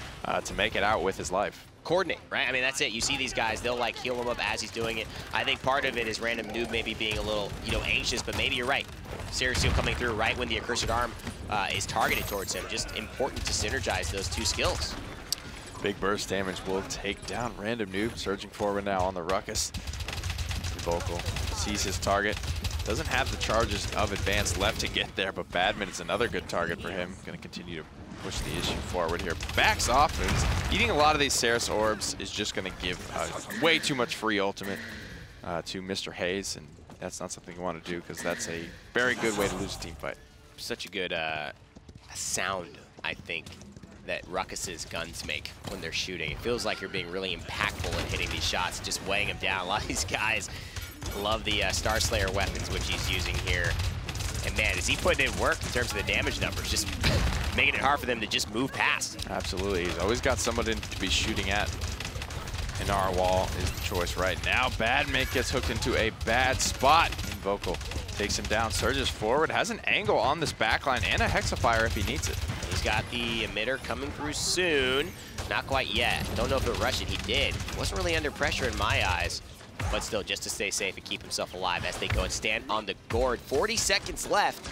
Speaker 2: to make it out with his life.
Speaker 1: Coordinate, right? I mean, that's it. You see these guys, they'll like heal him up as he's doing it. I think part of it is Random Noob maybe being a little, you know, anxious, but maybe you're right. Saris heal coming through right when the Accursed Arm is targeted towards him. Just important to synergize those two skills.
Speaker 2: Big burst damage will take down Random Noob, surging forward now on the Ruckus. Invocal sees his target. Doesn't have the charges of advance left to get there, but Badman is another good target for him. Going to continue to push the issue forward here. Backs off, and eating a lot of these Saris orbs is just going to give way too much free ultimate to MrHazee, and that's not something you want to do because that's a very good way to lose a team fight.
Speaker 1: Such a good sound, I think, that Ruckus's guns make when they're shooting. It feels like you're being really impactful in hitting these shots, just weighing them down. A lot of these guys love the Star Slayer weapons, which he's using here. And man, is he putting in work in terms of the damage numbers, just making it hard for them to just move past.
Speaker 2: Absolutely, he's always got somebody to be shooting at. And our wall is the choice right now. Badman gets hooked into a bad spot. Invocal takes him down, surges forward, has an angle on this backline and a Hexafire if he needs it.
Speaker 1: He's got the emitter coming through soon. Not quite yet. Don't know if he'll rush it. He did. Wasn't really under pressure in my eyes, but still just to stay safe and keep himself alive as they go and stand on the gourd. 40 seconds left,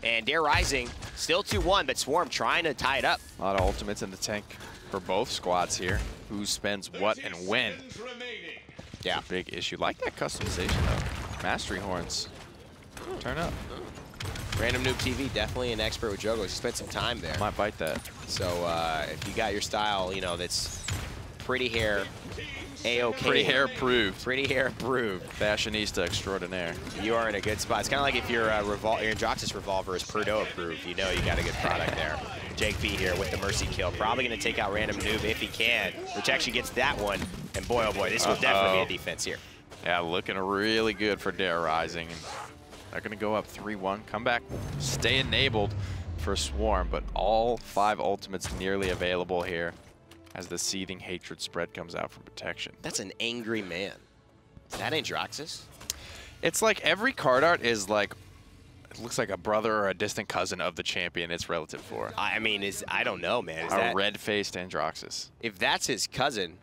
Speaker 1: and DarkRider still 2-1, but Swarm trying to tie it up.
Speaker 2: A lot of ultimates in the tank for both squads here. Who spends what and when? Yeah, big issue. Like that customization though. Mastery horns. Turn up.
Speaker 1: randomnoobtv, definitely an expert with Jogos. He spent some time there.
Speaker 2: Might bite that.
Speaker 1: So if you got your style, you know, that's pretty hair, A-OK.
Speaker 2: Pretty hair approved.
Speaker 1: Pretty hair approved.
Speaker 2: Fashionista extraordinaire.
Speaker 1: You are in a good spot. It's kind of like if your Androxus revolver is Purdue approved. You know you got a good product there. JAKEB here with the Mercy kill. Probably going to take out Random Noob if he can. Protection gets that one. And boy, oh boy, this will definitely be a defense here.
Speaker 2: Yeah, looking really good for DarkRider. They're going to go up 3-1. Come back, stay enabled for Swarm, but all 5 ultimates nearly available here as the seething hatred spread comes out from Protection.
Speaker 1: That's an angry man. Is that Androxus?
Speaker 2: It's like every card art is like, it looks like a brother or a distant cousin of the champion it's relative for.
Speaker 1: I mean, I don't know, man. Is
Speaker 2: a red-faced Androxus.
Speaker 1: If that's his cousin,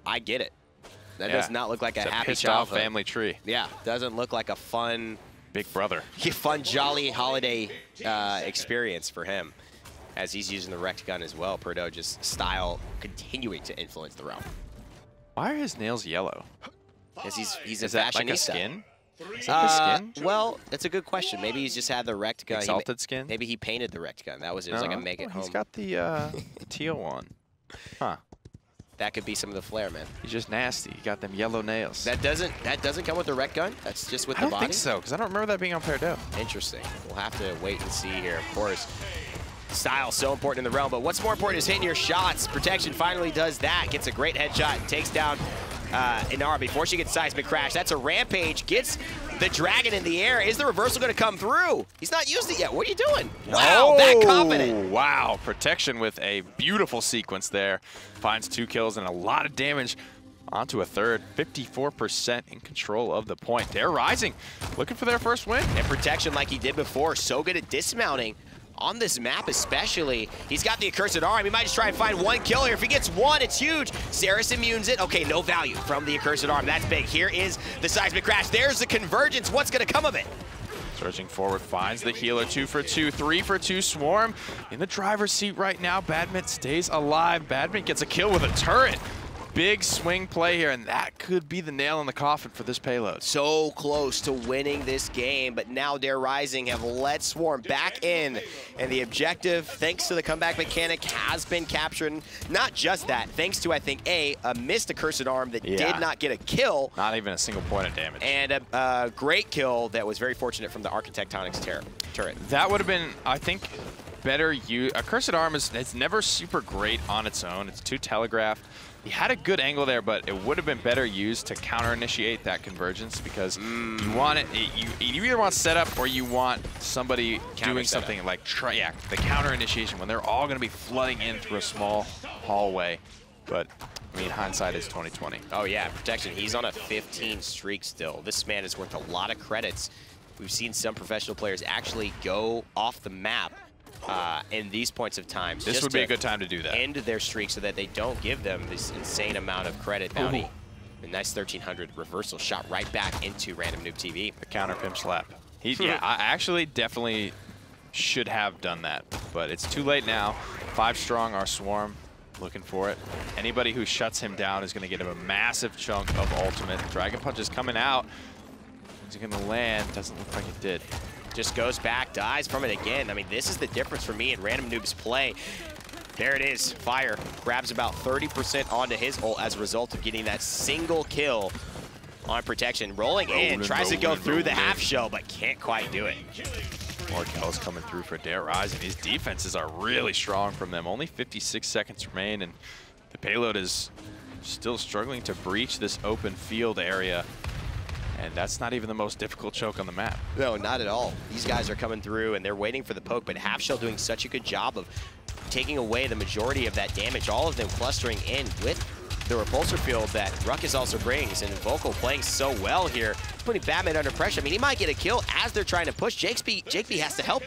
Speaker 1: I get it. That does not look like a happy
Speaker 2: pissed
Speaker 1: childhood.
Speaker 2: off family tree.
Speaker 1: Yeah, doesn't look like a fun...
Speaker 2: Big brother.
Speaker 1: Fun, jolly holiday experience for him as he's using the wrecked gun as well. Purdue just style continuing to influence the realm.
Speaker 2: Why are his nails yellow?
Speaker 1: Because he's a fashionista.
Speaker 2: That like a skin? Is that the skin?
Speaker 1: Well, that's a good question. Maybe he's just had the wrecked gun.
Speaker 2: Exalted skin?
Speaker 1: Maybe he painted the wrecked gun. That was it. It was like a make it home.
Speaker 2: He's got the teal one. Huh.
Speaker 1: That could be some of the flair, man.
Speaker 2: He's just nasty. He got them yellow nails.
Speaker 1: That doesn't come with the wreck gun? That's just with the body?
Speaker 2: I don't think so, because I don't remember that being on Purdue.
Speaker 1: Interesting. We'll have to wait and see here. Of course, style so important in the realm, but what's more important is hitting your shots. Protection finally does that. Gets a great headshot and takes down Inara before she gets seismic crash. That's a rampage. Gets the dragon in the air. Is the reversal going to come through? He's not used it yet. What are you doing? Wow, that confident.
Speaker 2: Wow, Protection with a beautiful sequence there. Finds 2 kills and a lot of damage onto a third. 54% in control of the point. DarkRider looking for their first win.
Speaker 1: And Protection, like he did before, so good at dismounting. On this map especially, he's got the Accursed Arm. He might just try and find 1 kill here. If he gets 1, it's huge. Saris immunes it. Okay, no value from the Accursed Arm. That's big. Here is the seismic crash. There's the convergence. What's going to come of it?
Speaker 2: Surging forward, finds the healer. 2 for 2, 3 for 2. Swarm in the driver's seat right now. Badman stays alive. Badman gets a kill with a turret. Big swing play here, and that could be the nail in the coffin for this payload.
Speaker 1: So close to winning this game, but now DarkRider have let Swarm back in, and the objective, thanks to the comeback mechanic, has been captured. Not just that, thanks to, I think, a missed Accursed Arm that did not get a kill.
Speaker 2: Not even a single point of damage.
Speaker 1: And a great kill that was very fortunate from the Architectonics turret.
Speaker 2: That would have been, I think, better use. A Cursed Arm it's never super great on its own. It's too telegraphed. He had a good angle there, but it would have been better used to counter-initiate that convergence because you want it. You either want setup or you want somebody doing something like the counter-initiation when they're all going to be flooding in through a small hallway. But I mean, hindsight is 20/20.
Speaker 1: Oh yeah, protection. He's on a 15 streak still. This man is worth a lot of credits. We've seen some professional players actually go off the map in these points of time.
Speaker 2: This would be a good time to do that.
Speaker 1: End their streak so that they don't give them this insane amount of credit bounty. A nice 1300 reversal shot right back into Random Noob TV.
Speaker 2: The counter pimp slap. Yeah, I actually definitely should have done that, but it's too late now. 5 strong, our Swarm looking for it. Anybody who shuts him down is going to get him a massive chunk of ultimate. Dragon Punch is coming out. Is it going to land? Doesn't look like it did.
Speaker 1: Just goes back, dies from it again. I mean, this is the difference for me in Random Noob's play. There it is. Fire grabs about 30% onto his ult as a result of getting that single kill on protection. Rolling in, tries to go through the half shell, but can't quite do it.
Speaker 2: More kills coming through for DarkRider, and these defenses are really strong from them. Only 56 seconds remain, and the payload is still struggling to breach this open field area. And that's not even the most difficult choke on the map.
Speaker 1: No, not at all. These guys are coming through and they're waiting for the poke, but Half Shell doing such a good job of taking away the majority of that damage, all of them clustering in with the repulsor field that Ruckus also brings, and Invocal playing so well here, putting Batman under pressure. I mean, he might get a kill as they're trying to push. JAKEB has to help.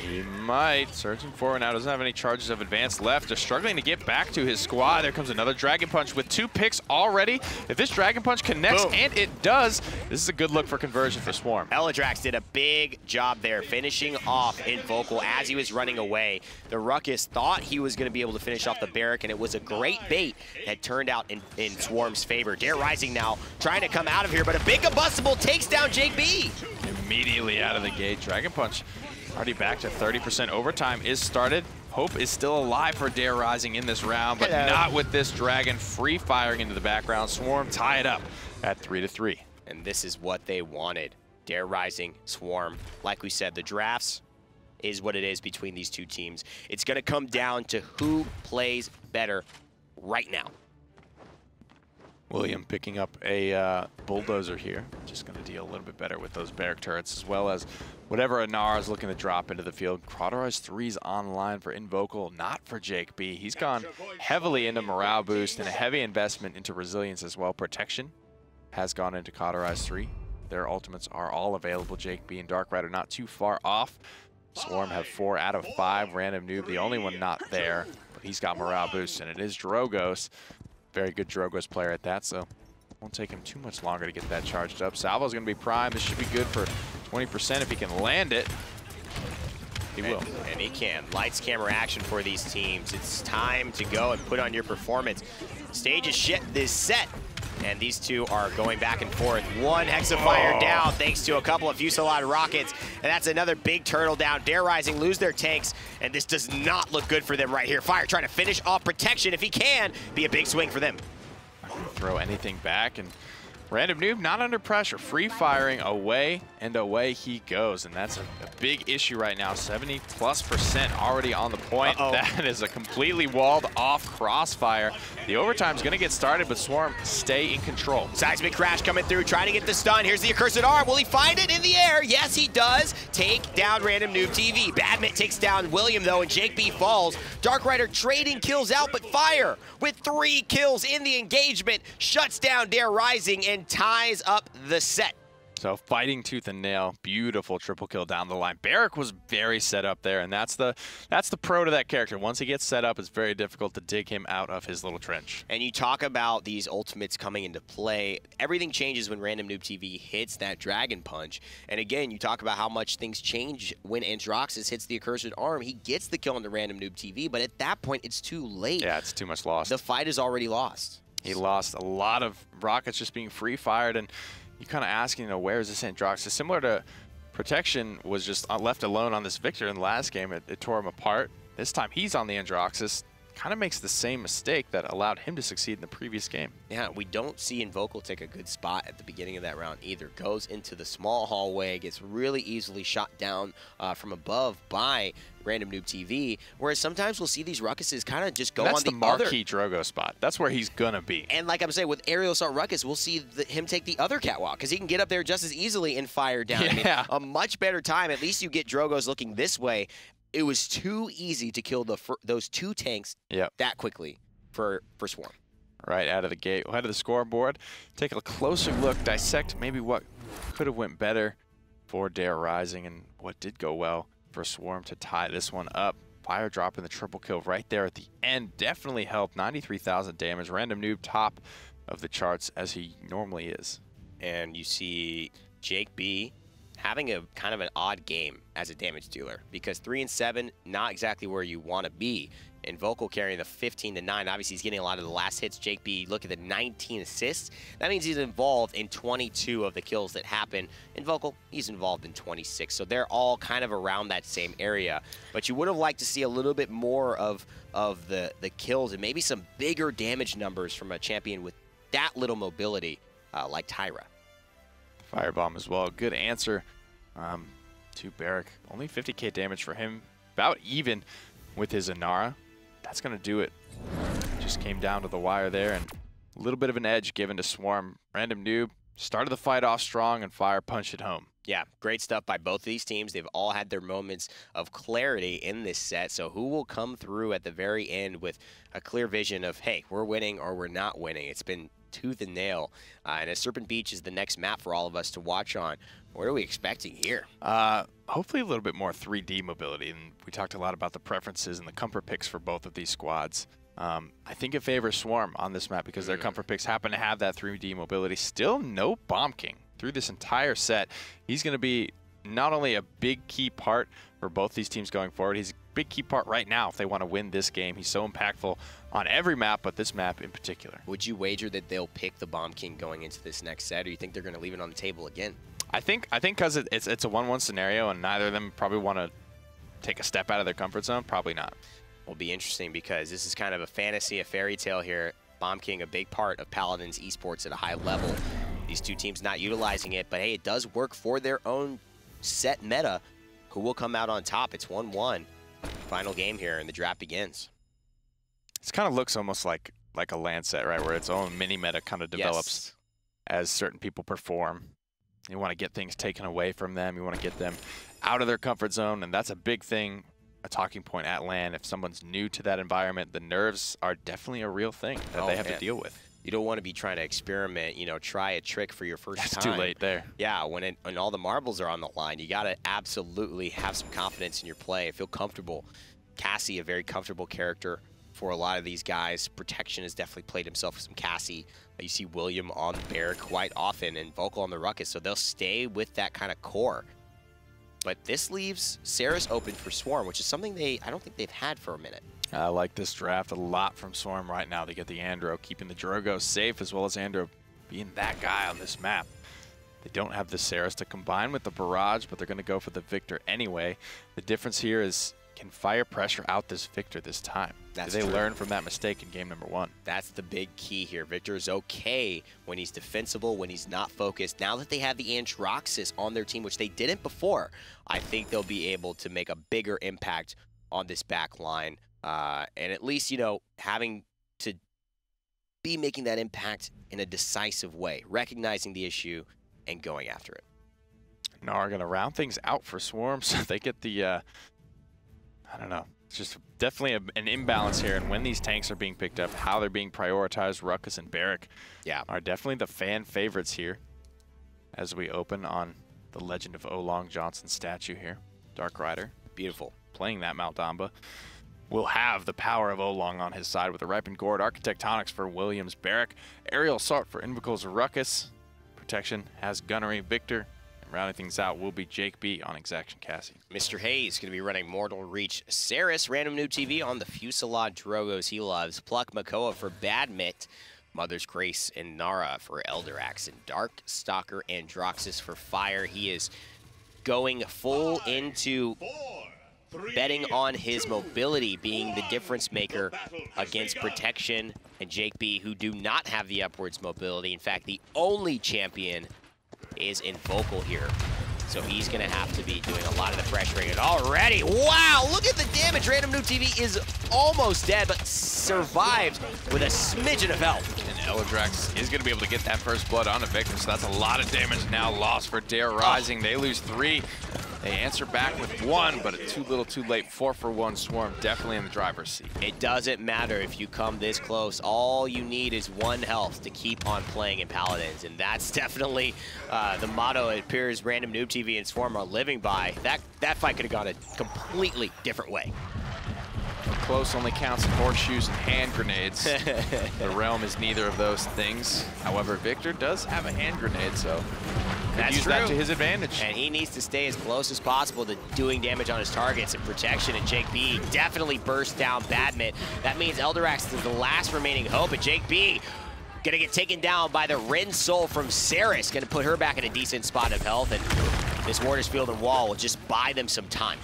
Speaker 2: He might. Searching forward now, doesn't have any charges of advance left. Just struggling to get back to his squad. There comes another Dragon Punch with 2 picks already. If this Dragon Punch connects, and it does, this is a good look for conversion for Swarm.
Speaker 1: Eledrax did a big job there, finishing off Invocal as he was running away. The Ruckus thought he was going to be able to finish off the barrack, and it was a great bait that turned out in Swarm's favor. DarkRider now trying to come out of here, but a big combustible takes down JAKEB.
Speaker 2: Immediately out of the gate, Dragon Punch already back to 30%. Overtime is started. Hope is still alive for DarkRider in this round, but not with this Dragon free firing into the background. Swarm tie it up at 3-3.
Speaker 1: And this is what they wanted. DarkRider, Swarm. Like we said, the drafts is what it is between these two teams. It's going to come down to who plays better right now.
Speaker 2: William picking up a bulldozer here. Just going to deal a little bit better with those barrack turrets, as well as whatever Anar is looking to drop into the field. Cauterize 3's online for Invocal, not for JAKEB. He's gone heavily into morale boost and a heavy investment into resilience as well. Protection has gone into Cauterize 3. Their ultimates are all available. JAKEB and DarkRider not too far off. Swarm have 4 out of 5. Random Noob, the only one not there, but he's got morale boost, and it is Drogos. Very good Drogos player at that, so won't take him too much longer to get that charged up. Salvo's going to be primed. This should be good for 20% if he can land it. He will.
Speaker 1: And he can. Lights, camera, action for these teams. It's time to go and put on your performance. Stage is set. And these two are going back and forth. One Hexafire down thanks to a couple of Fusillade rockets. And that's another big turtle down. DarkRider lose their tanks. And this does not look good for them right here. Fire trying to finish off protection. If he can, be a big swing for them.
Speaker 2: Not gonna throw anything back. And Random Noob not under pressure. Free firing away and away he goes. And that's a big issue right now. 70+% already on the point. That is a completely walled off crossfire. The overtime's going to get started, but Swarm stay in control.
Speaker 1: Seismic Crash coming through, trying to get the stun. Here's the Accursed Arm. Will he find it in the air? Yes, he does. Take down Random Noob TV. Badmit takes down William, though, and JAKEB falls. DarkRider trading kills out, but Fire, with 3 kills in the engagement, shuts down DarkRider and ties up the set.
Speaker 2: So fighting tooth and nail, beautiful triple kill down the line. Barrack was very set up there, and that's the pro to that character. Once he gets set up, it's very difficult to dig him out of his little trench.
Speaker 1: And you talk about these ultimates coming into play. Everything changes when Random Noob TV hits that Dragon Punch. And again, you talk about how much things change when Androxus hits the Accursed Arm. He gets the kill on the Random Noob TV, but at that point, it's too late.
Speaker 2: Yeah, it's too much lost.
Speaker 1: The fight is already lost.
Speaker 2: He lost a lot of rockets just being free fired, and you kind of asking, where is this Androxus? Similar to Protection was just left alone on this Victor in the last game. It tore him apart. This time he's on the Androxus, kind of makes the same mistake that allowed him to succeed in the previous game.
Speaker 1: Yeah, we don't see Invocal take a good spot at the beginning of that round either. Goes into the small hallway, gets really easily shot down from above by randomnoobtv, whereas sometimes we'll see these ruckuses kind of just go on the other.
Speaker 2: That's the marquee Drogo spot. That's where he's going to be.
Speaker 1: And like I'm saying, with Aerial Assault Ruckus, we'll see him take the other catwalk because he can get up there just as easily and fire down.
Speaker 2: Yeah.
Speaker 1: I mean, a much better time. At least you get Drogos looking this way. It was too easy to kill those two tanks that quickly for Swarm.
Speaker 2: Right out of the gate. We'll head to the scoreboard, take a closer look, dissect maybe what could have went better for Dare Rising and what did go well for Swarm to tie this one up. Fire drop in the triple kill right there at the end definitely helped. 93,000 damage. Random Noob top of the charts as he normally is.
Speaker 1: And you see JAKEB having a kind of an odd game as a damage dealer because 3 and 7, not exactly where you want to be. Invocal carrying the 15 to 9. Obviously, he's getting a lot of the last hits. JAKEB, look at the 19 assists. That means he's involved in 22 of the kills that happen. Invocal, he's involved in 26. So they're all kind of around that same area. But you would have liked to see a little bit more of the kills and maybe some bigger damage numbers from a champion with that little mobility like Tyra.
Speaker 2: Firebomb as well. Good answer to Barrick. Only 50k damage for him. About even with his Inara. That's going to do it. Just came down to the wire there, and a little bit of an edge given to Swarm. Random Noob started the fight off strong, and Fire punched it home.
Speaker 1: Yeah, great stuff by both of these teams. They've all had their moments of clarity in this set. So who will come through at the very end with a clear vision of, hey, we're winning or we're not winning? It's been tooth and nail. And as Serpent Beach is the next map for all of us to watch on, what are we expecting here?
Speaker 2: Hopefully a little bit more 3D mobility. And we talked a lot about the preferences and the comfort picks for both of these squads. I think it favors Swarm on this map because their comfort picks happen to have that 3D mobility. Still no Bomb King through this entire set. He's going to be not only a big key part for both these teams going forward, he's a big key part right now if they want to win this game. He's so impactful on every map, but this map in particular.
Speaker 1: Would you wager that they'll pick the Bomb King going into this next set, or you think they're going to leave it on the table again?
Speaker 2: I think because it's a 1-1 scenario, and neither of them probably want to take a step out of their comfort zone. Probably not.
Speaker 1: Will be interesting because this is kind of a fantasy, a fairy tale here. Bomb King, a big part of Paladins esports at a high level. These two teams not utilizing it, but hey, it does work for their own set meta. Who will come out on top? It's 1-1. Final game here, and the draft begins.
Speaker 2: This kind of looks almost like a LAN set, right? Where its own mini meta kind of develops as certain people perform. You want to get things taken away from them. You want to get them out of their comfort zone, and that's a big thing, a talking point at LAN. If someone's new to that environment, the nerves are definitely a real thing that they have to deal with.
Speaker 1: You don't want to be trying to experiment, you know, try a trick for your first time.
Speaker 2: It's too late there.
Speaker 1: Yeah, when all the marbles are on the line, you got to absolutely have some confidence in your play and feel comfortable. Cassie, a very comfortable character for a lot of these guys. Protection has definitely played himself with some Cassie. You see William on the Bear quite often and Vocal on the Ruckus, so they'll stay with that kind of core. But this leaves Saris open for Swarm, which is something I don't think they've had for a minute.
Speaker 2: I like this draft a lot from Swarm right now. They get the Andro, keeping the Drogo safe, as well as Andro being that guy on this map. They don't have the Saris to combine with the Barrage, but they're going to go for the Victor anyway. The difference here is, can Fire pressure out this Victor this time?
Speaker 1: That's
Speaker 2: Did they learn from that mistake in game number 1?
Speaker 1: That's the big key here. Victor is okay when he's defensible, when he's not focused. Now that they have the Antroxus on their team, which they didn't before, I think they'll be able to make a bigger impact on this back line. And at least, you know, having to be making that impact in a decisive way, recognizing the issue and going after it.
Speaker 2: Now we're going to round things out for Swarm, so they get the, I don't know, it's just definitely an imbalance here. And when these tanks are being picked up, how they're being prioritized, Ruckus and Barrick are definitely the fan favorites here as we open on the Legend of Olong Johnson statue here. DarkRider,
Speaker 1: beautiful,
Speaker 2: playing that Maldamba. Will have the power of Olong on his side with a Ripened Gourd. Architectonics for Williams Barrick. Aerial Assault for Invocal's Ruckus. Protection has Gunnery Victor. And rounding things out will be JAKEB on Exaction Cassie.
Speaker 1: MrHazee is going to be running Mortal Reach Saris. RandomNoobtv on the Fusillade Drogos he loves. Pluck Makoa for Badmit. Mother's Grace and Nara for Eledrax. And Darkstalker Androxus for Fire. He is going full into betting on his mobility being the difference maker against Protection and JAKEB, who do not have the upwards mobility. In fact, the only champion is Invocal here. So he's going to have to be doing a lot of the pressuring. And already, wow, look at the damage. randomnoobtv is almost dead, but survived with a smidgen of health.
Speaker 2: And Eledrax is going to be able to get that first blood on a Victor, so that's a lot of damage now lost for DarkRider. They lose 3. They answer back with 1, but too little too late. 4-for-1 Swarm, definitely in the driver's seat.
Speaker 1: It doesn't matter if you come this close. All you need is 1 health to keep on playing in Paladins, and that's definitely the motto it appears randomnoobtv and Swarm are living by. That fight could have gone a completely different way.
Speaker 2: Close only counts in horseshoes and hand grenades. The Realm is neither of those things. However, Victor does have a hand grenade, so
Speaker 1: that's
Speaker 2: use
Speaker 1: true.
Speaker 2: That to his advantage.
Speaker 1: And he needs to stay as close as possible to doing damage on his targets. And Protection and JAKEB definitely burst down Badmit. That means Eledrax is the last remaining hope, and JAKEB gonna get taken down by the Ren Soul from Saris. Gonna put her back in a decent spot of health, and this Warder's Field and Wall will just buy them some time.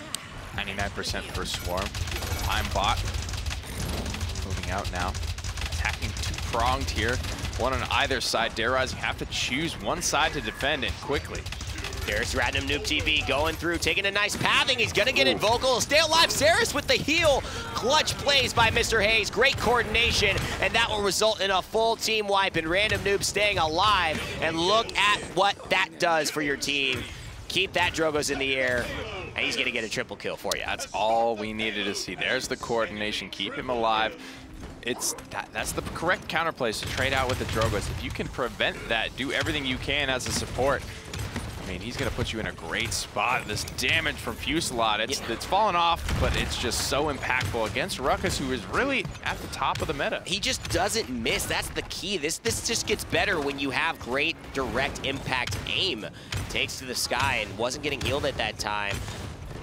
Speaker 2: 99% for Swarm. Time bot. Moving out now. Attacking 2-pronged here. 1 on either side. DarkRider have to choose one side to defend it quickly.
Speaker 1: There's randomnoobtv going through, taking a nice pathing. He's gonna get Invocal. Stay alive. Saris with the heal. Clutch plays by MrHazee. Great coordination, and that will result in a full team wipe and randomnoob staying alive. And look at what that does for your team. Keep that Drogos in the air, and he's gonna get a triple kill for you.
Speaker 2: That's all we needed to see. There's the coordination. Keep him alive. That's the correct counterplays to trade out with the Drogos. If you can prevent that, do everything you can as a support. I mean, he's going to put you in a great spot. This damage from Fusillade, it's fallen off, but it's just so impactful against Ruckus, who is really at the top of the meta.
Speaker 1: He just doesn't miss. That's the key. This just gets better when you have great direct impact aim. Takes to the sky and wasn't getting healed at that time.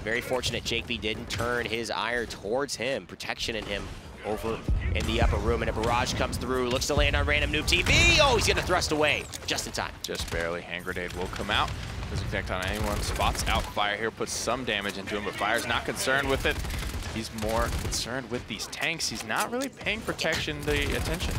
Speaker 1: Very fortunate JAKEB didn't turn his ire towards him. Protection in him over in the upper room, and a barrage comes through. Looks to land on randomnoobtv. Oh, he's going to thrust away just in time.
Speaker 2: Just barely. Hand grenade will come out. Doesn't connect on anyone. Spots out Fire here, puts some damage into him, but Fire's not concerned with it. He's more concerned with these tanks. He's not really paying Protection the attention.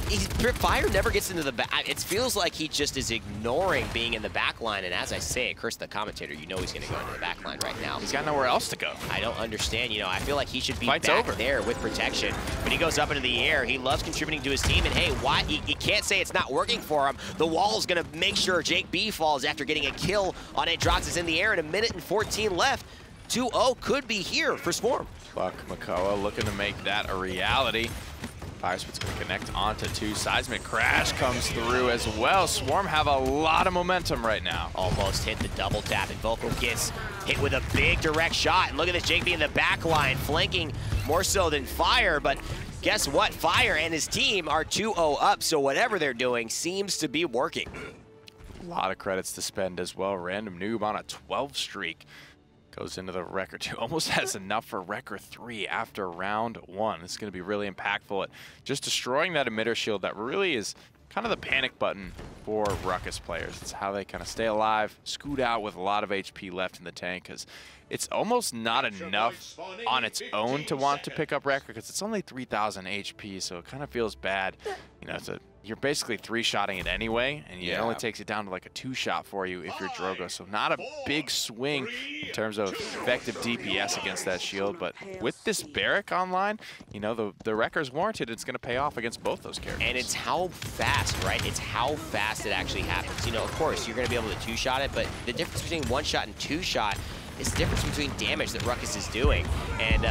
Speaker 1: Fire never gets into the back. It feels like he just is ignoring being in the back line, and as I say, curse the commentator, you know he's going to go into the back line right now.
Speaker 2: He's got nowhere else to go.
Speaker 1: I don't understand. You know, I feel like he should be
Speaker 2: Fight's
Speaker 1: back
Speaker 2: over
Speaker 1: there with Protection. When he goes up into the air, he loves contributing to his team, and hey, why? You can't say it's not working for him. The wall is going to make sure JAKEB falls after getting a kill on Eledrax in the air, and 1:14 left. 2-0 could be here for Swarm.
Speaker 2: Buck Makoa looking to make that a reality. Firespit's going to connect onto 2. Seismic Crash comes through as well. Swarm have a lot of momentum right now.
Speaker 1: Almost hit the double tap, and Invocal gets hit with a big direct shot. And look at this, JAKEB in the back line, flanking more so than Fire, but guess what? Fire and his team are 2-0 up, so whatever they're doing seems to be working.
Speaker 2: A lot of credits to spend as well. Random Noob on a 12 streak. Goes into the record 2, almost has enough for record 3 after round 1. This is going to be really impactful at just destroying that emitter shield that really is kind of the panic button for Ruckus players. It's how they kind of stay alive, scoot out with a lot of HP left in the tank, because it's almost not enough on its own to want to pick up record, because it's only 3,000 HP, so it kind of feels bad. You know, you're basically 3-shotting it anyway, and it only takes it down to like a 2-shot for you if you're Drogo. So not a big swing in terms of effective DPS against that shield, but with this Barrack online, you know, the record's warranted. It's going to pay off against both those characters.
Speaker 1: And it's how fast, right? It's how fast it actually happens. You know, of course, you're going to be able to 2-shot it, but the difference between 1-shot and 2-shot is the difference between damage that Ruckus is doing. And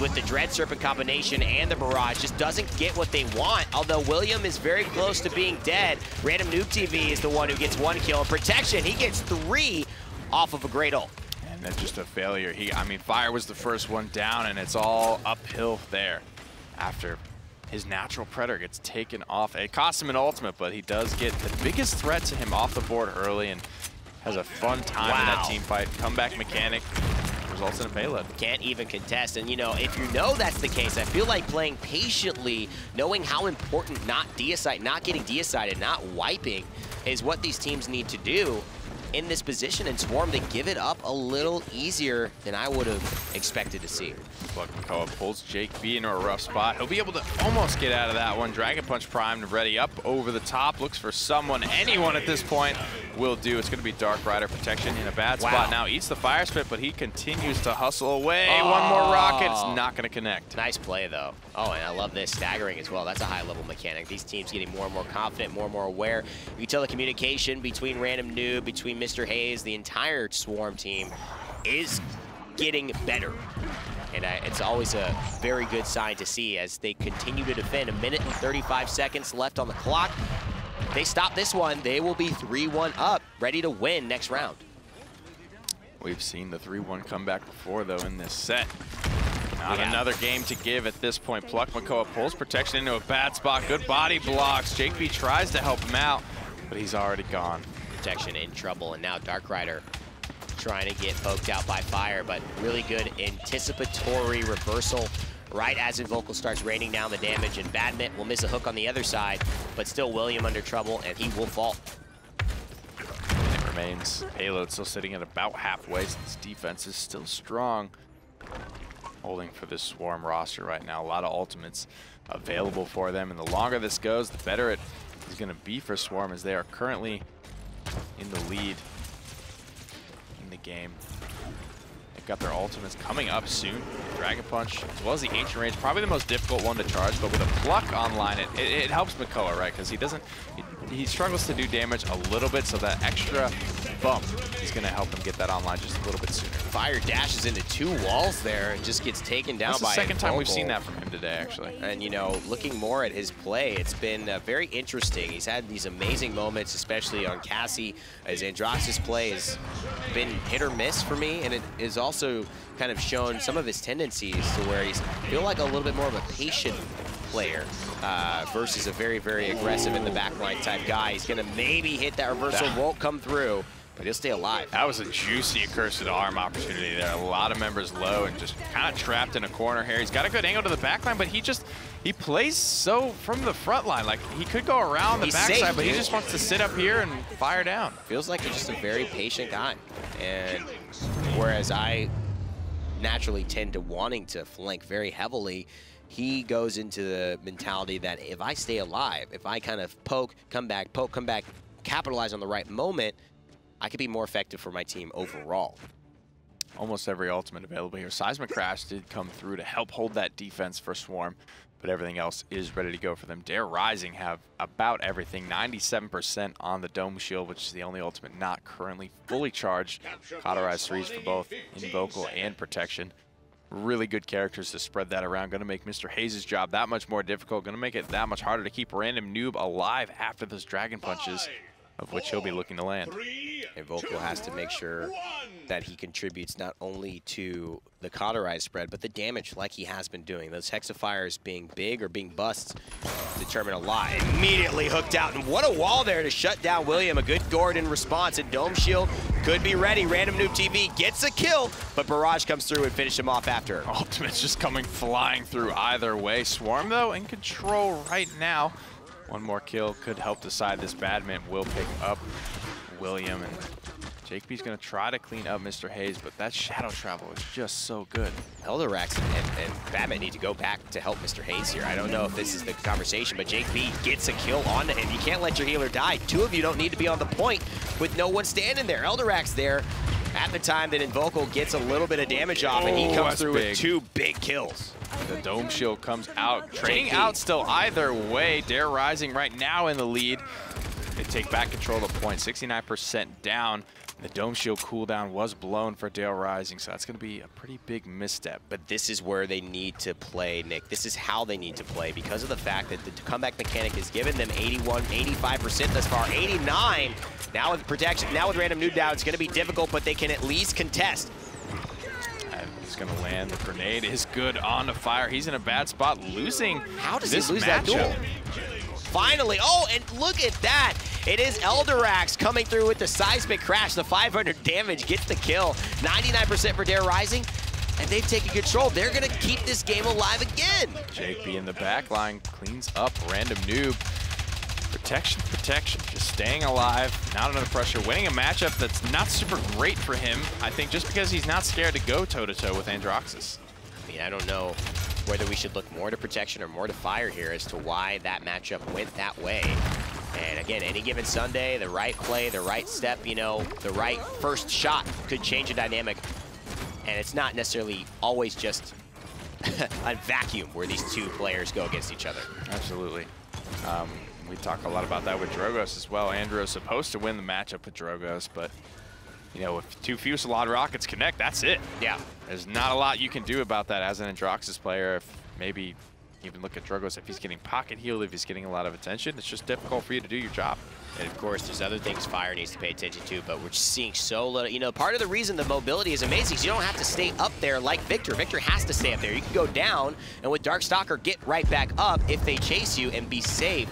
Speaker 1: with the Dread Serpent combination and the Barrage, just doesn't get what they want. Although William is very close to being dead, randomnoobtv is the one who gets 1 kill. And Protection, he gets 3 off of a great ult.
Speaker 2: And then just a failure. I mean, Fire was the first one down, and it's all uphill there after his natural Predator gets taken off. It costs him an ultimate, but he does get the biggest threat to him off the board early, and has a fun time in that team fight. Comeback mechanic results in a payload.
Speaker 1: Can't even contest. And, you know, if you know that's the case, I feel like playing patiently, knowing how important not getting deicited, not wiping, is what these teams need to do. in this position, and Swarm, they give it up a little easier than I would have expected to see.
Speaker 2: Makoa pulls JAKEB into a rough spot. He'll be able to almost get out of that one. Dragon Punch primed, ready up over the top. Looks for someone, anyone at this point will do. It's going to be DarkRider protection in a bad spot now. Eats the fire spit, but he continues to hustle away. One more rocket. It's not going to connect.
Speaker 1: Nice play, though. Oh, and I love this staggering as well. That's a high-level mechanic. These teams getting more and more confident, more and more aware. You can tell the communication between Random Noob, between MrHazee, the entire Swarm team is getting better. And it's always a very good sign to see as they continue to defend. 1 minute and 35 seconds left on the clock. If they stop this one, they will be 3-1 up, ready to win next round.
Speaker 2: We've seen the 3-1 comeback before, though, in this set. Not another game to give at this point. Pluck Makoa pulls protection into a bad spot. Good body blocks. JAKEB tries to help him out, but he's already gone.
Speaker 1: Protection in trouble, and now DarkRider trying to get poked out by fire, but really good anticipatory reversal right as Invocal starts raining down the damage, and Badmint will miss a hook on the other side, but still William under trouble, and he will fall.
Speaker 2: It remains Payload still sitting at about halfway since defense is still strong. Holding for this Swarm roster right now. A lot of ultimates available for them, and the longer this goes, the better it is going to be for Swarm, as they are currently in the lead in the game. They've got their ultimates coming up soon. Dragon Punch, as well as the Ancient Range, probably the most difficult one to charge, but with a Pluck online, it helps Makoa, right? Because he struggles to do damage a little bit, so that extra bump is going to help him get that online just a little bit sooner.
Speaker 1: Fire dashes into 2 walls there and just gets taken down by
Speaker 2: That's the second time we've seen that from him today, actually.
Speaker 1: And, you know, looking more at his play, it's been very interesting. He's had these amazing moments, especially on Cassie, as Androx's play has been hit or miss for me, and it is also kind of shown some of his tendencies to where he's feel like a little bit more of a patient player versus a very, very aggressive in the backline type guy. He's going to maybe hit that reversal, won't come through, but he'll stay alive.
Speaker 2: That was a juicy Accursed Arm opportunity there. A lot of members low and just kind of trapped in a corner here. He's got a good angle to the backline, but he plays so from the front line. Like, he could go around the backside, but he just wants to sit up here and fire down.
Speaker 1: Feels like he's just a very patient guy. And whereas I naturally tend to wanting to flank very heavily, he goes into the mentality that if I stay alive, if I kind of poke, come back, capitalize on the right moment, I could be more effective for my team overall.
Speaker 2: Almost every ultimate available here. Seismic Crash did come through to help hold that defense for Swarm, but everything else is ready to go for them. Dare Rising have about everything. 97% on the Dome Shield, which is the only ultimate not currently fully charged. Cauterized 3s for both Invocal and Protection. Really good characters to spread that around. Going to make MrHazee's job that much more difficult. Going to make it that much harder to keep Random Noob alive after those Dragon Punches, of which he'll be looking to land.
Speaker 1: Invocal has to make sure that he contributes not only to the cauterized spread, but the damage like he has been doing. Those Hexafires being big or being busts determine a lot. Immediately hooked out, and what a wall there to shut down William. A good Gordon response, and Dome Shield could be ready. randomnoobtv gets a kill, but Barrage comes through and finishes him off after.
Speaker 2: Ultimate's just coming flying through either way. Swarm, though, in control right now. One more kill could help decide this. Badmint will pick up William, and JAKEB's going to try to clean up MrHazee, but that shadow travel is just so good.
Speaker 1: Eledrax and Badmint need to go back to help MrHazee here. I don't know if this is the conversation, but JAKEB gets a kill onto him. You can't let your healer die. 2 of you don't need to be on the point with no one standing there. Eledrax there at the time that Invocal gets a little bit of damage off, and he comes through with 2 big kills.
Speaker 2: The Dome Shield comes out, trading out still either way. Dare Rising right now in the lead. They take back control of the point, 69% down. The Dome Shield cooldown was blown for Dare Rising, so that's going to be a pretty big misstep.
Speaker 1: But this is where they need to play, Nick. This is how they need to play because of the fact that the comeback mechanic has given them 81, 85% thus far, 89. Now with protection, now with Random Noob down, it's going to be difficult, but they can at least contest.
Speaker 2: And he's going to land. The grenade is good on the fire. He's in a bad spot, losing
Speaker 1: How does
Speaker 2: this
Speaker 1: he lose
Speaker 2: matchup.
Speaker 1: that duel? Finally, oh, and look at that. It is Eledrax coming through with the Seismic Crash. The 500 damage gets the kill. 99% for Dare Rising, and they've taken control. They're going to keep this game alive again.
Speaker 2: JAKEB in the back line cleans up Random Noob. Protection, just staying alive, not under pressure, winning a matchup that's not super great for him, I think, just because he's not scared to go toe-to-toe with Androxus.
Speaker 1: I mean, I don't know whether we should look more to protection or more to fire here as to why that matchup went that way. And again, any given Sunday, the right play, the right step, you know, the right first shot could change a dynamic. And it's not necessarily always just a vacuum where these two players go against each other.
Speaker 2: Absolutely. We talk a lot about that with Drogos as well. Andrew's supposed to win the matchup with Drogos, but you know, if two Fusillade rockets connect, that's it.
Speaker 1: Yeah.
Speaker 2: There's not a lot you can do about that as an Androxus player. If maybe even look at Drogos, if he's getting pocket healed, if he's getting a lot of attention, it's just difficult for you to do your job.
Speaker 1: And of course, there's other things Fire needs to pay attention to, but we're seeing so little. You know, part of the reason the mobility is amazing is you don't have to stay up there like Victor. Victor has to stay up there. You can go down, and with Darkstalker, get right back up if they chase you and be safe.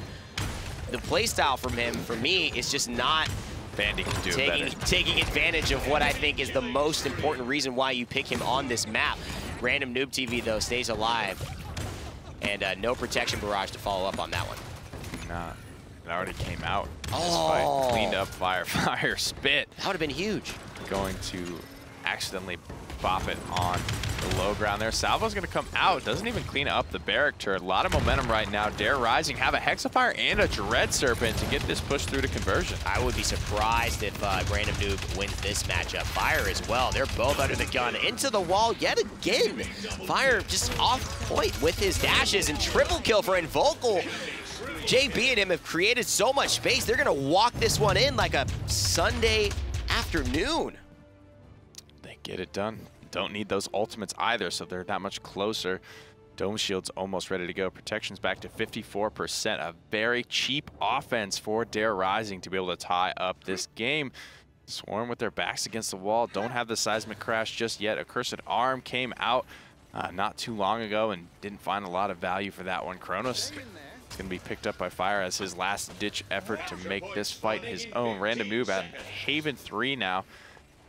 Speaker 1: The playstyle from him, for me, is just not
Speaker 2: Vandyy can do
Speaker 1: taking advantage of what I think is the most important reason why you pick him on this map. randomnoobtv, though, stays alive. And no protection barrage to follow up on that one.
Speaker 2: Nah, it already came out. Oh. Cleaned up fire spit.
Speaker 1: That would have been huge.
Speaker 2: Going to accidentally bop it on the low ground there. Salvo's going to come out. Doesn't even clean up the barrack turret. A lot of momentum right now. DarkRider have a Hexafire and a Dread Serpent to get this push through to conversion.
Speaker 1: I would be surprised if Random Noob wins this matchup. Fire as well. They're both under the gun. Into the wall yet again. Fire just off point with his dashes and triple kill for Invocal. JB and him have created so much space. They're going to walk this one in like a Sunday afternoon.
Speaker 2: They get it done. Don't need those ultimates either, so they're that much closer. Dome Shield's almost ready to go. Protection's back to 54%. A very cheap offense for DarkRider to be able to tie up this game. Swarm with their backs against the wall. Don't have the seismic crash just yet. Accursed Arm came out not too long ago and didn't find a lot of value for that one. Kronos is going to be picked up by Fire as his last-ditch effort to make this fight his own. Random Noob at Haven 3 now.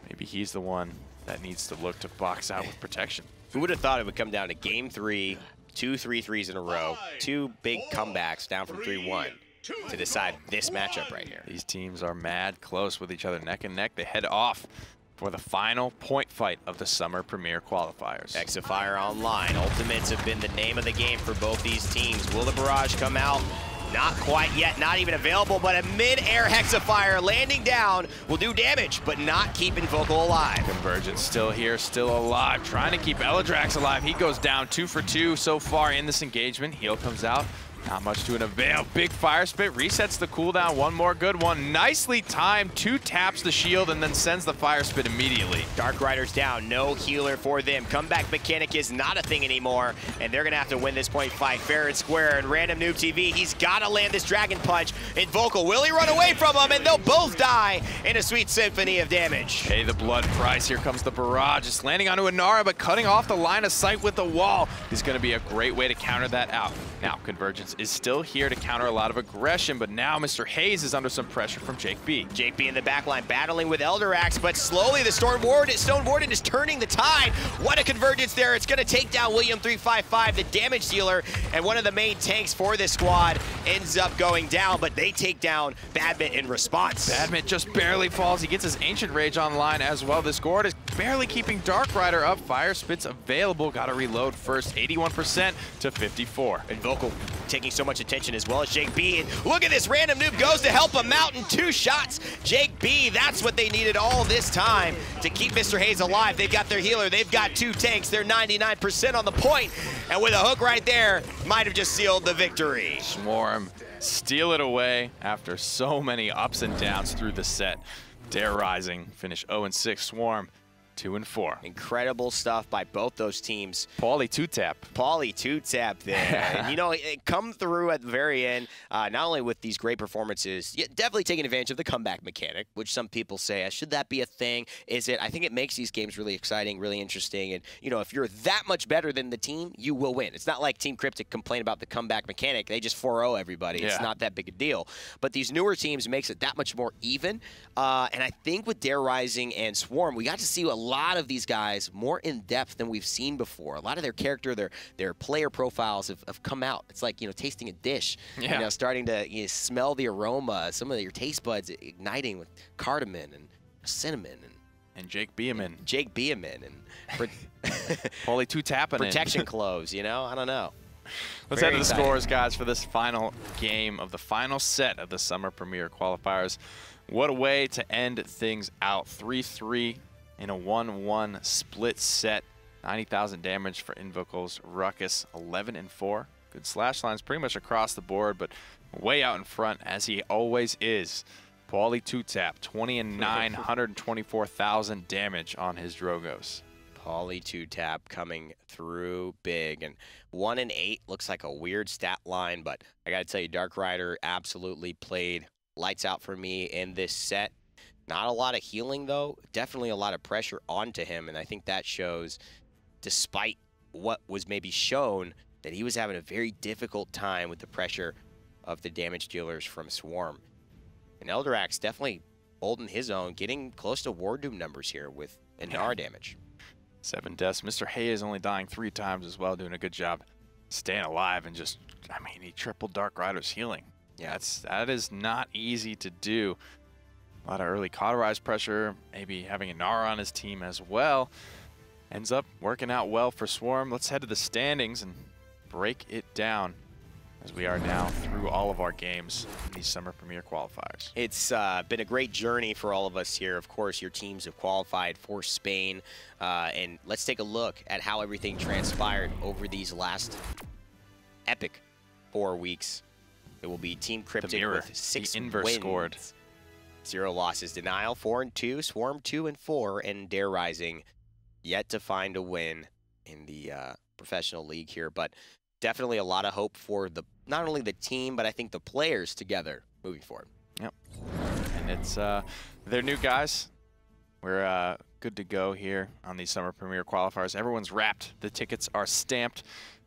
Speaker 2: Maybe he's the one that needs to look to box out with protection.
Speaker 1: Who would have thought it would come down to game 3, 2 3-3s in a row, 2 big comebacks down from 3-1 to decide this matchup right here.
Speaker 2: These teams are mad close with each other, neck and neck. They head off for the final point fight of the Summer Premier Qualifiers.
Speaker 1: Hexafire online. Ultimates have been the name of the game for both these teams. Will the barrage come out? Not quite yet, not even available, but a mid-air Hexafire landing down will do damage, but not keep Invocal alive.
Speaker 2: Convergence still here, still alive, trying to keep Eledrax alive. He goes down 2 for 2 so far in this engagement. Heal comes out. Not much to an avail. Big fire spit resets the cooldown. One more good one. Nicely timed. 2 taps the shield and then sends the fire spit immediately.
Speaker 1: DarkRider's down. No healer for them. Comeback mechanic is not a thing anymore, and they're going to have to win this point fight fair and square. And randomnoobtv, he's got to land this Dragon Punch. Invocal, will he run away from him? And they'll both die in a sweet symphony of damage.
Speaker 2: Pay the blood price. Here comes the barrage. It's landing onto Inara, but cutting off the line of sight with the wall is going to be a great way to counter that out. Now, Convergence is still here to counter a lot of aggression, but now MrHazee is under some pressure from JAKEB.
Speaker 1: JAKEB in the backline battling with Eledrax, but slowly the Stone Warden is turning the tide. What a convergence there. It's going to take down William 355, the damage dealer, and one of the main tanks for this squad ends up going down, but they take down Badmit in response.
Speaker 2: Badmit just barely falls. He gets his Ancient Rage online as well. This Gord is barely keeping DarkRider up. Fire Spit's available. Got to reload first. 81% to 54.
Speaker 1: Invocal taking so much attention as well as JAKEB. And look at this, Random Noob goes to help him out in 2 shots. JAKEB, that's what they needed all this time to keep MrHazee alive. They've got their healer, they've got 2 tanks, they're 99% on the point, and with a hook right there, might have just sealed the victory.
Speaker 2: Swarm steal it away after so many ups and downs through the set. DarkRider finish 0-6. Swarm 2-4.
Speaker 1: Incredible stuff by both those teams.
Speaker 2: Paulie 2-tap.
Speaker 1: Paulie 2-tap there. And you know, it come through at the very end, not only with these great performances, definitely taking advantage of the comeback mechanic, which some people say, should that be a thing? Is it? I think it makes these games really exciting, really interesting. And, you know, if you're that much better than the team, you will win. It's not like Team Cryptic complain about the comeback mechanic. They just 4-0 everybody. Yeah. It's not that big a deal. But these newer teams makes it that much more even. And I think with DarkRider and Swarm, we got to see a lot of these guys more in depth than we've seen before. A lot of their character, their player profiles have come out. It's like, tasting a dish.
Speaker 2: Yeah.
Speaker 1: Starting to smell the aroma, some of your taste buds igniting with cardamom and cinnamon
Speaker 2: and Jake Beeman.
Speaker 1: Jake Beeman and
Speaker 2: Paulie 2-tapping
Speaker 1: protection clothes, I don't know.
Speaker 2: Let's head to the scores, guys, for this final game of the final set of the Summer Premier Qualifiers. What a way to end things out. 3-3 in a 1-1 split set. 90,000 damage for Invocal's Ruckus, 11-4. Good slash lines pretty much across the board, but way out in front, as he always is. Paulie 2-tap, 20-9, 124,000 damage on his Drogos.
Speaker 1: Paulie 2-tap coming through big, and 1-8 looks like a weird stat line, but I got to tell you, DarkRider absolutely played lights out for me in this set. Not a lot of healing, though. Definitely a lot of pressure onto him, and I think that shows, despite what was maybe shown, that he was having a very difficult time with the pressure of the damage dealers from Swarm. And Eledrax definitely holding his own, getting close to War Doom numbers here with NR damage.
Speaker 2: 7 deaths. MrHazee is only dying 3 times as well, doing a good job staying alive, and just, he tripled DarkRider's healing. Yeah, that is not easy to do. A lot of early cauterized pressure, maybe having a Nara on his team as well. Ends up working out well for Swarm. Let's head to the standings and break it down, as we are now through all of our games in these Summer Premier Qualifiers.
Speaker 1: It's been a great journey for all of us here. Of course, your teams have qualified for Spain. And let's take a look at how everything transpired over these last epic 4 weeks. It will be Team Cryptic with 6 wins,
Speaker 2: scored.
Speaker 1: 0 losses. Denial 4-2, Swarm 2-4, and Dare Rising yet to find a win in the professional league here. But definitely a lot of hope for not only the team, but I think the players together moving forward.
Speaker 2: Yep. And it's they're new guys. We're good to go here on these Summer Premier Qualifiers. Everyone's wrapped. The tickets are stamped.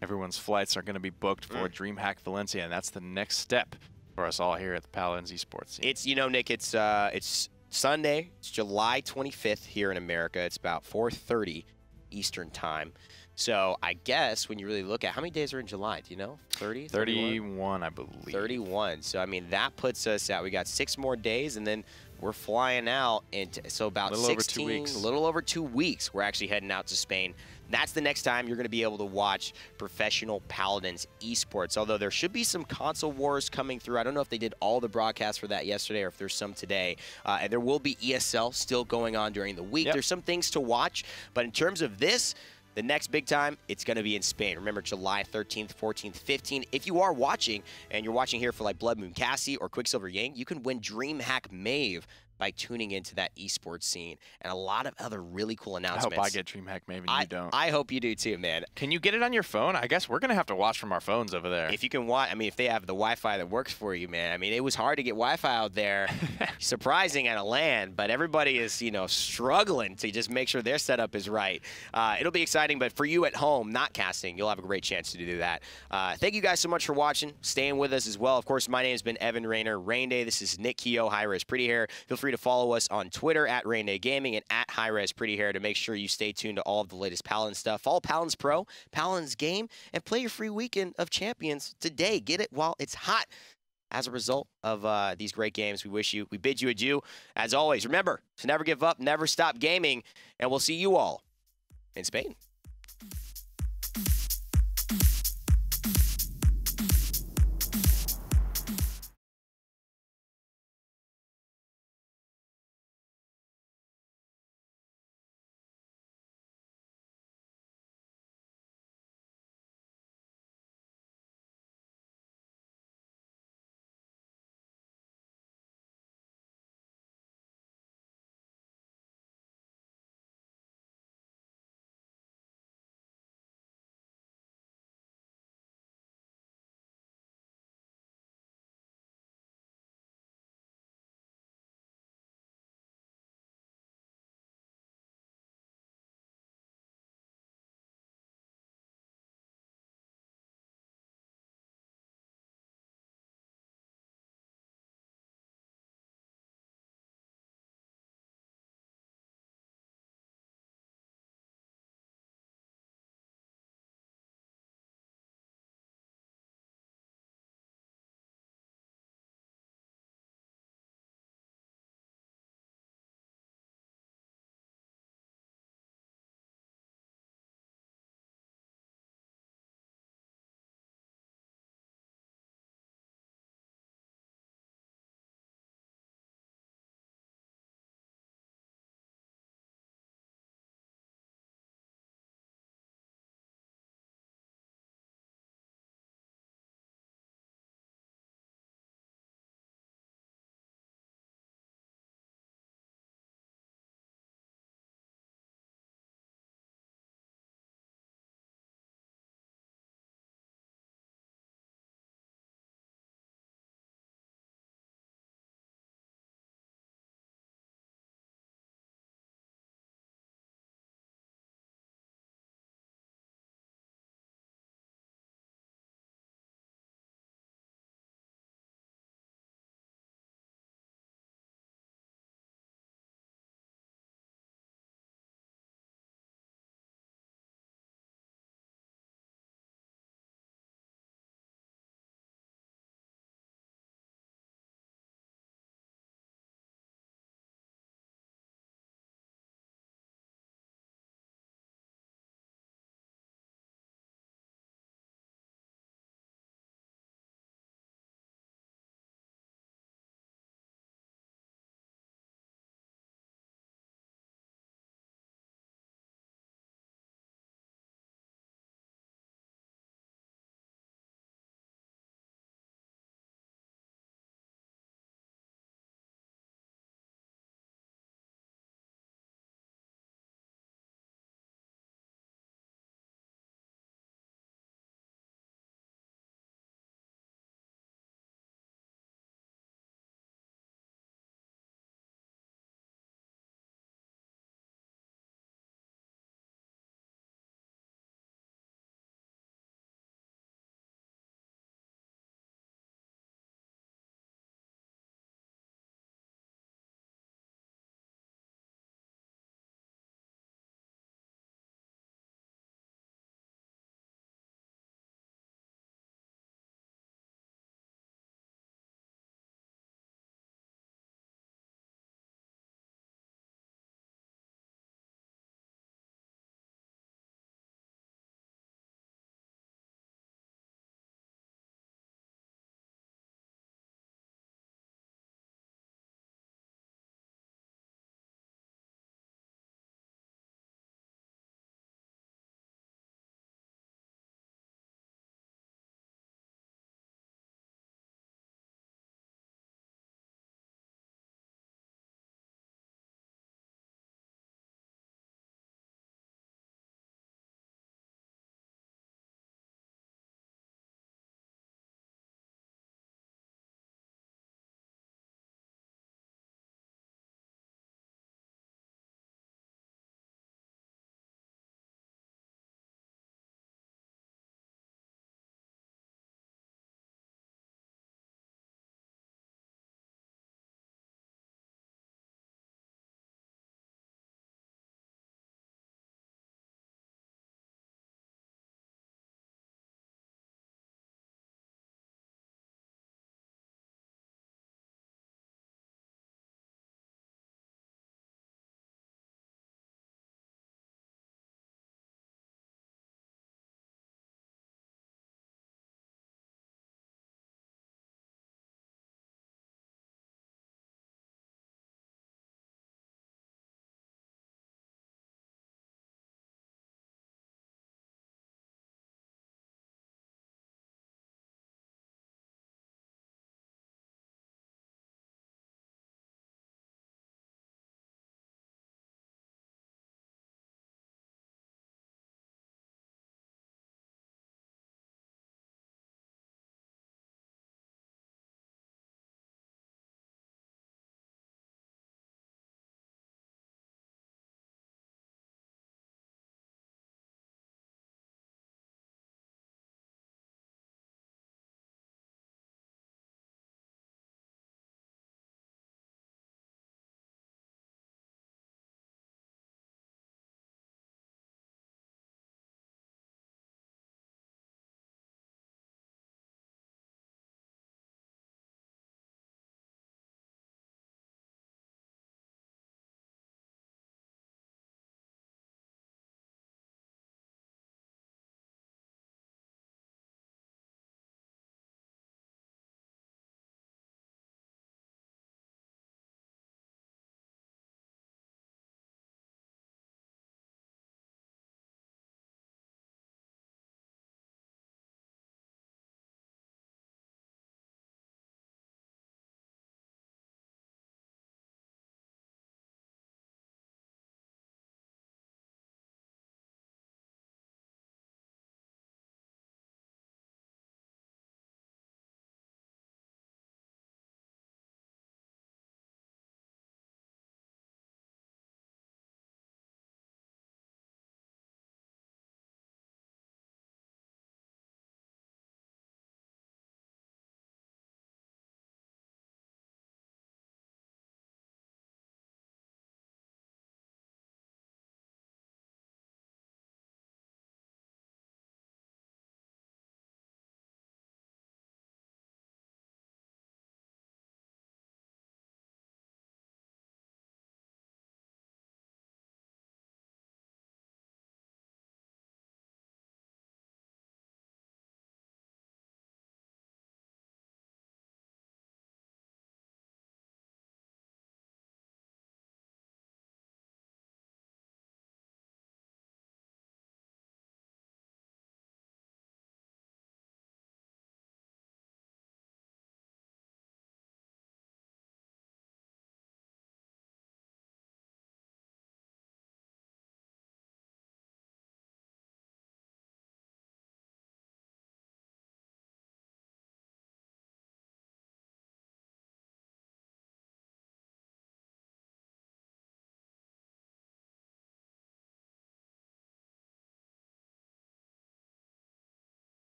Speaker 2: Everyone's flights are going to be booked for DreamHack Valencia, and that's the next step for us all here at the Paladins esports scene.
Speaker 1: It's, Nick, it's Sunday. It's July 25th here in America. It's about 4:30 Eastern time. So I guess when you really look at how many days are in July, do you know? 30?
Speaker 2: 31, I believe.
Speaker 1: 31. So, that puts us at, we got 6 more days, and then we're flying out. So about 16, a little over 2 weeks, we're actually heading out to Spain. That's the next time you're going to be able to watch professional Paladins esports, although there should be some console wars coming through. I don't know if they did all the broadcasts for that yesterday or if there's some today. And there will be ESL still going on during the week. Yep. There's some things to watch, but in terms of this, the next big time, it's going to be in Spain. Remember, July 13th, 14th, 15th. If you are watching, and you're watching here for like Blood Moon Cassie or Quicksilver Yang, you can win DreamHack Mave by tuning into that esports scene, and a lot of other really cool announcements.
Speaker 2: I hope I get DreamHack Mave and you don't.
Speaker 1: I hope you do too, man.
Speaker 2: Can you get it on your phone? I guess we're going to have to watch from our phones over there.
Speaker 1: If you can watch, if they have the Wi-Fi that works for you, man. It was hard to get Wi-Fi out there. Surprising at a LAN, but everybody is, struggling to just make sure their setup is right. It'll be exciting, but for you at home, not casting, you'll have a great chance to do that. Thank you guys so much for watching, staying with us as well. Of course, my name has been Evan Rayner. Rain Day, this is Nick Keogh, Hi-Rez Pretty Hair. Feel free to follow us on Twitter at Rainday Gaming and at Hi-Rez Pretty Hair to make sure you stay tuned to all of the latest Paladin stuff. Follow Paladins Pro, Paladins Game, and play your free weekend of champions today. Get it while it's hot. As a result of these great games, we bid you adieu. As always, remember to never give up, never stop gaming, and we'll see you all in Spain.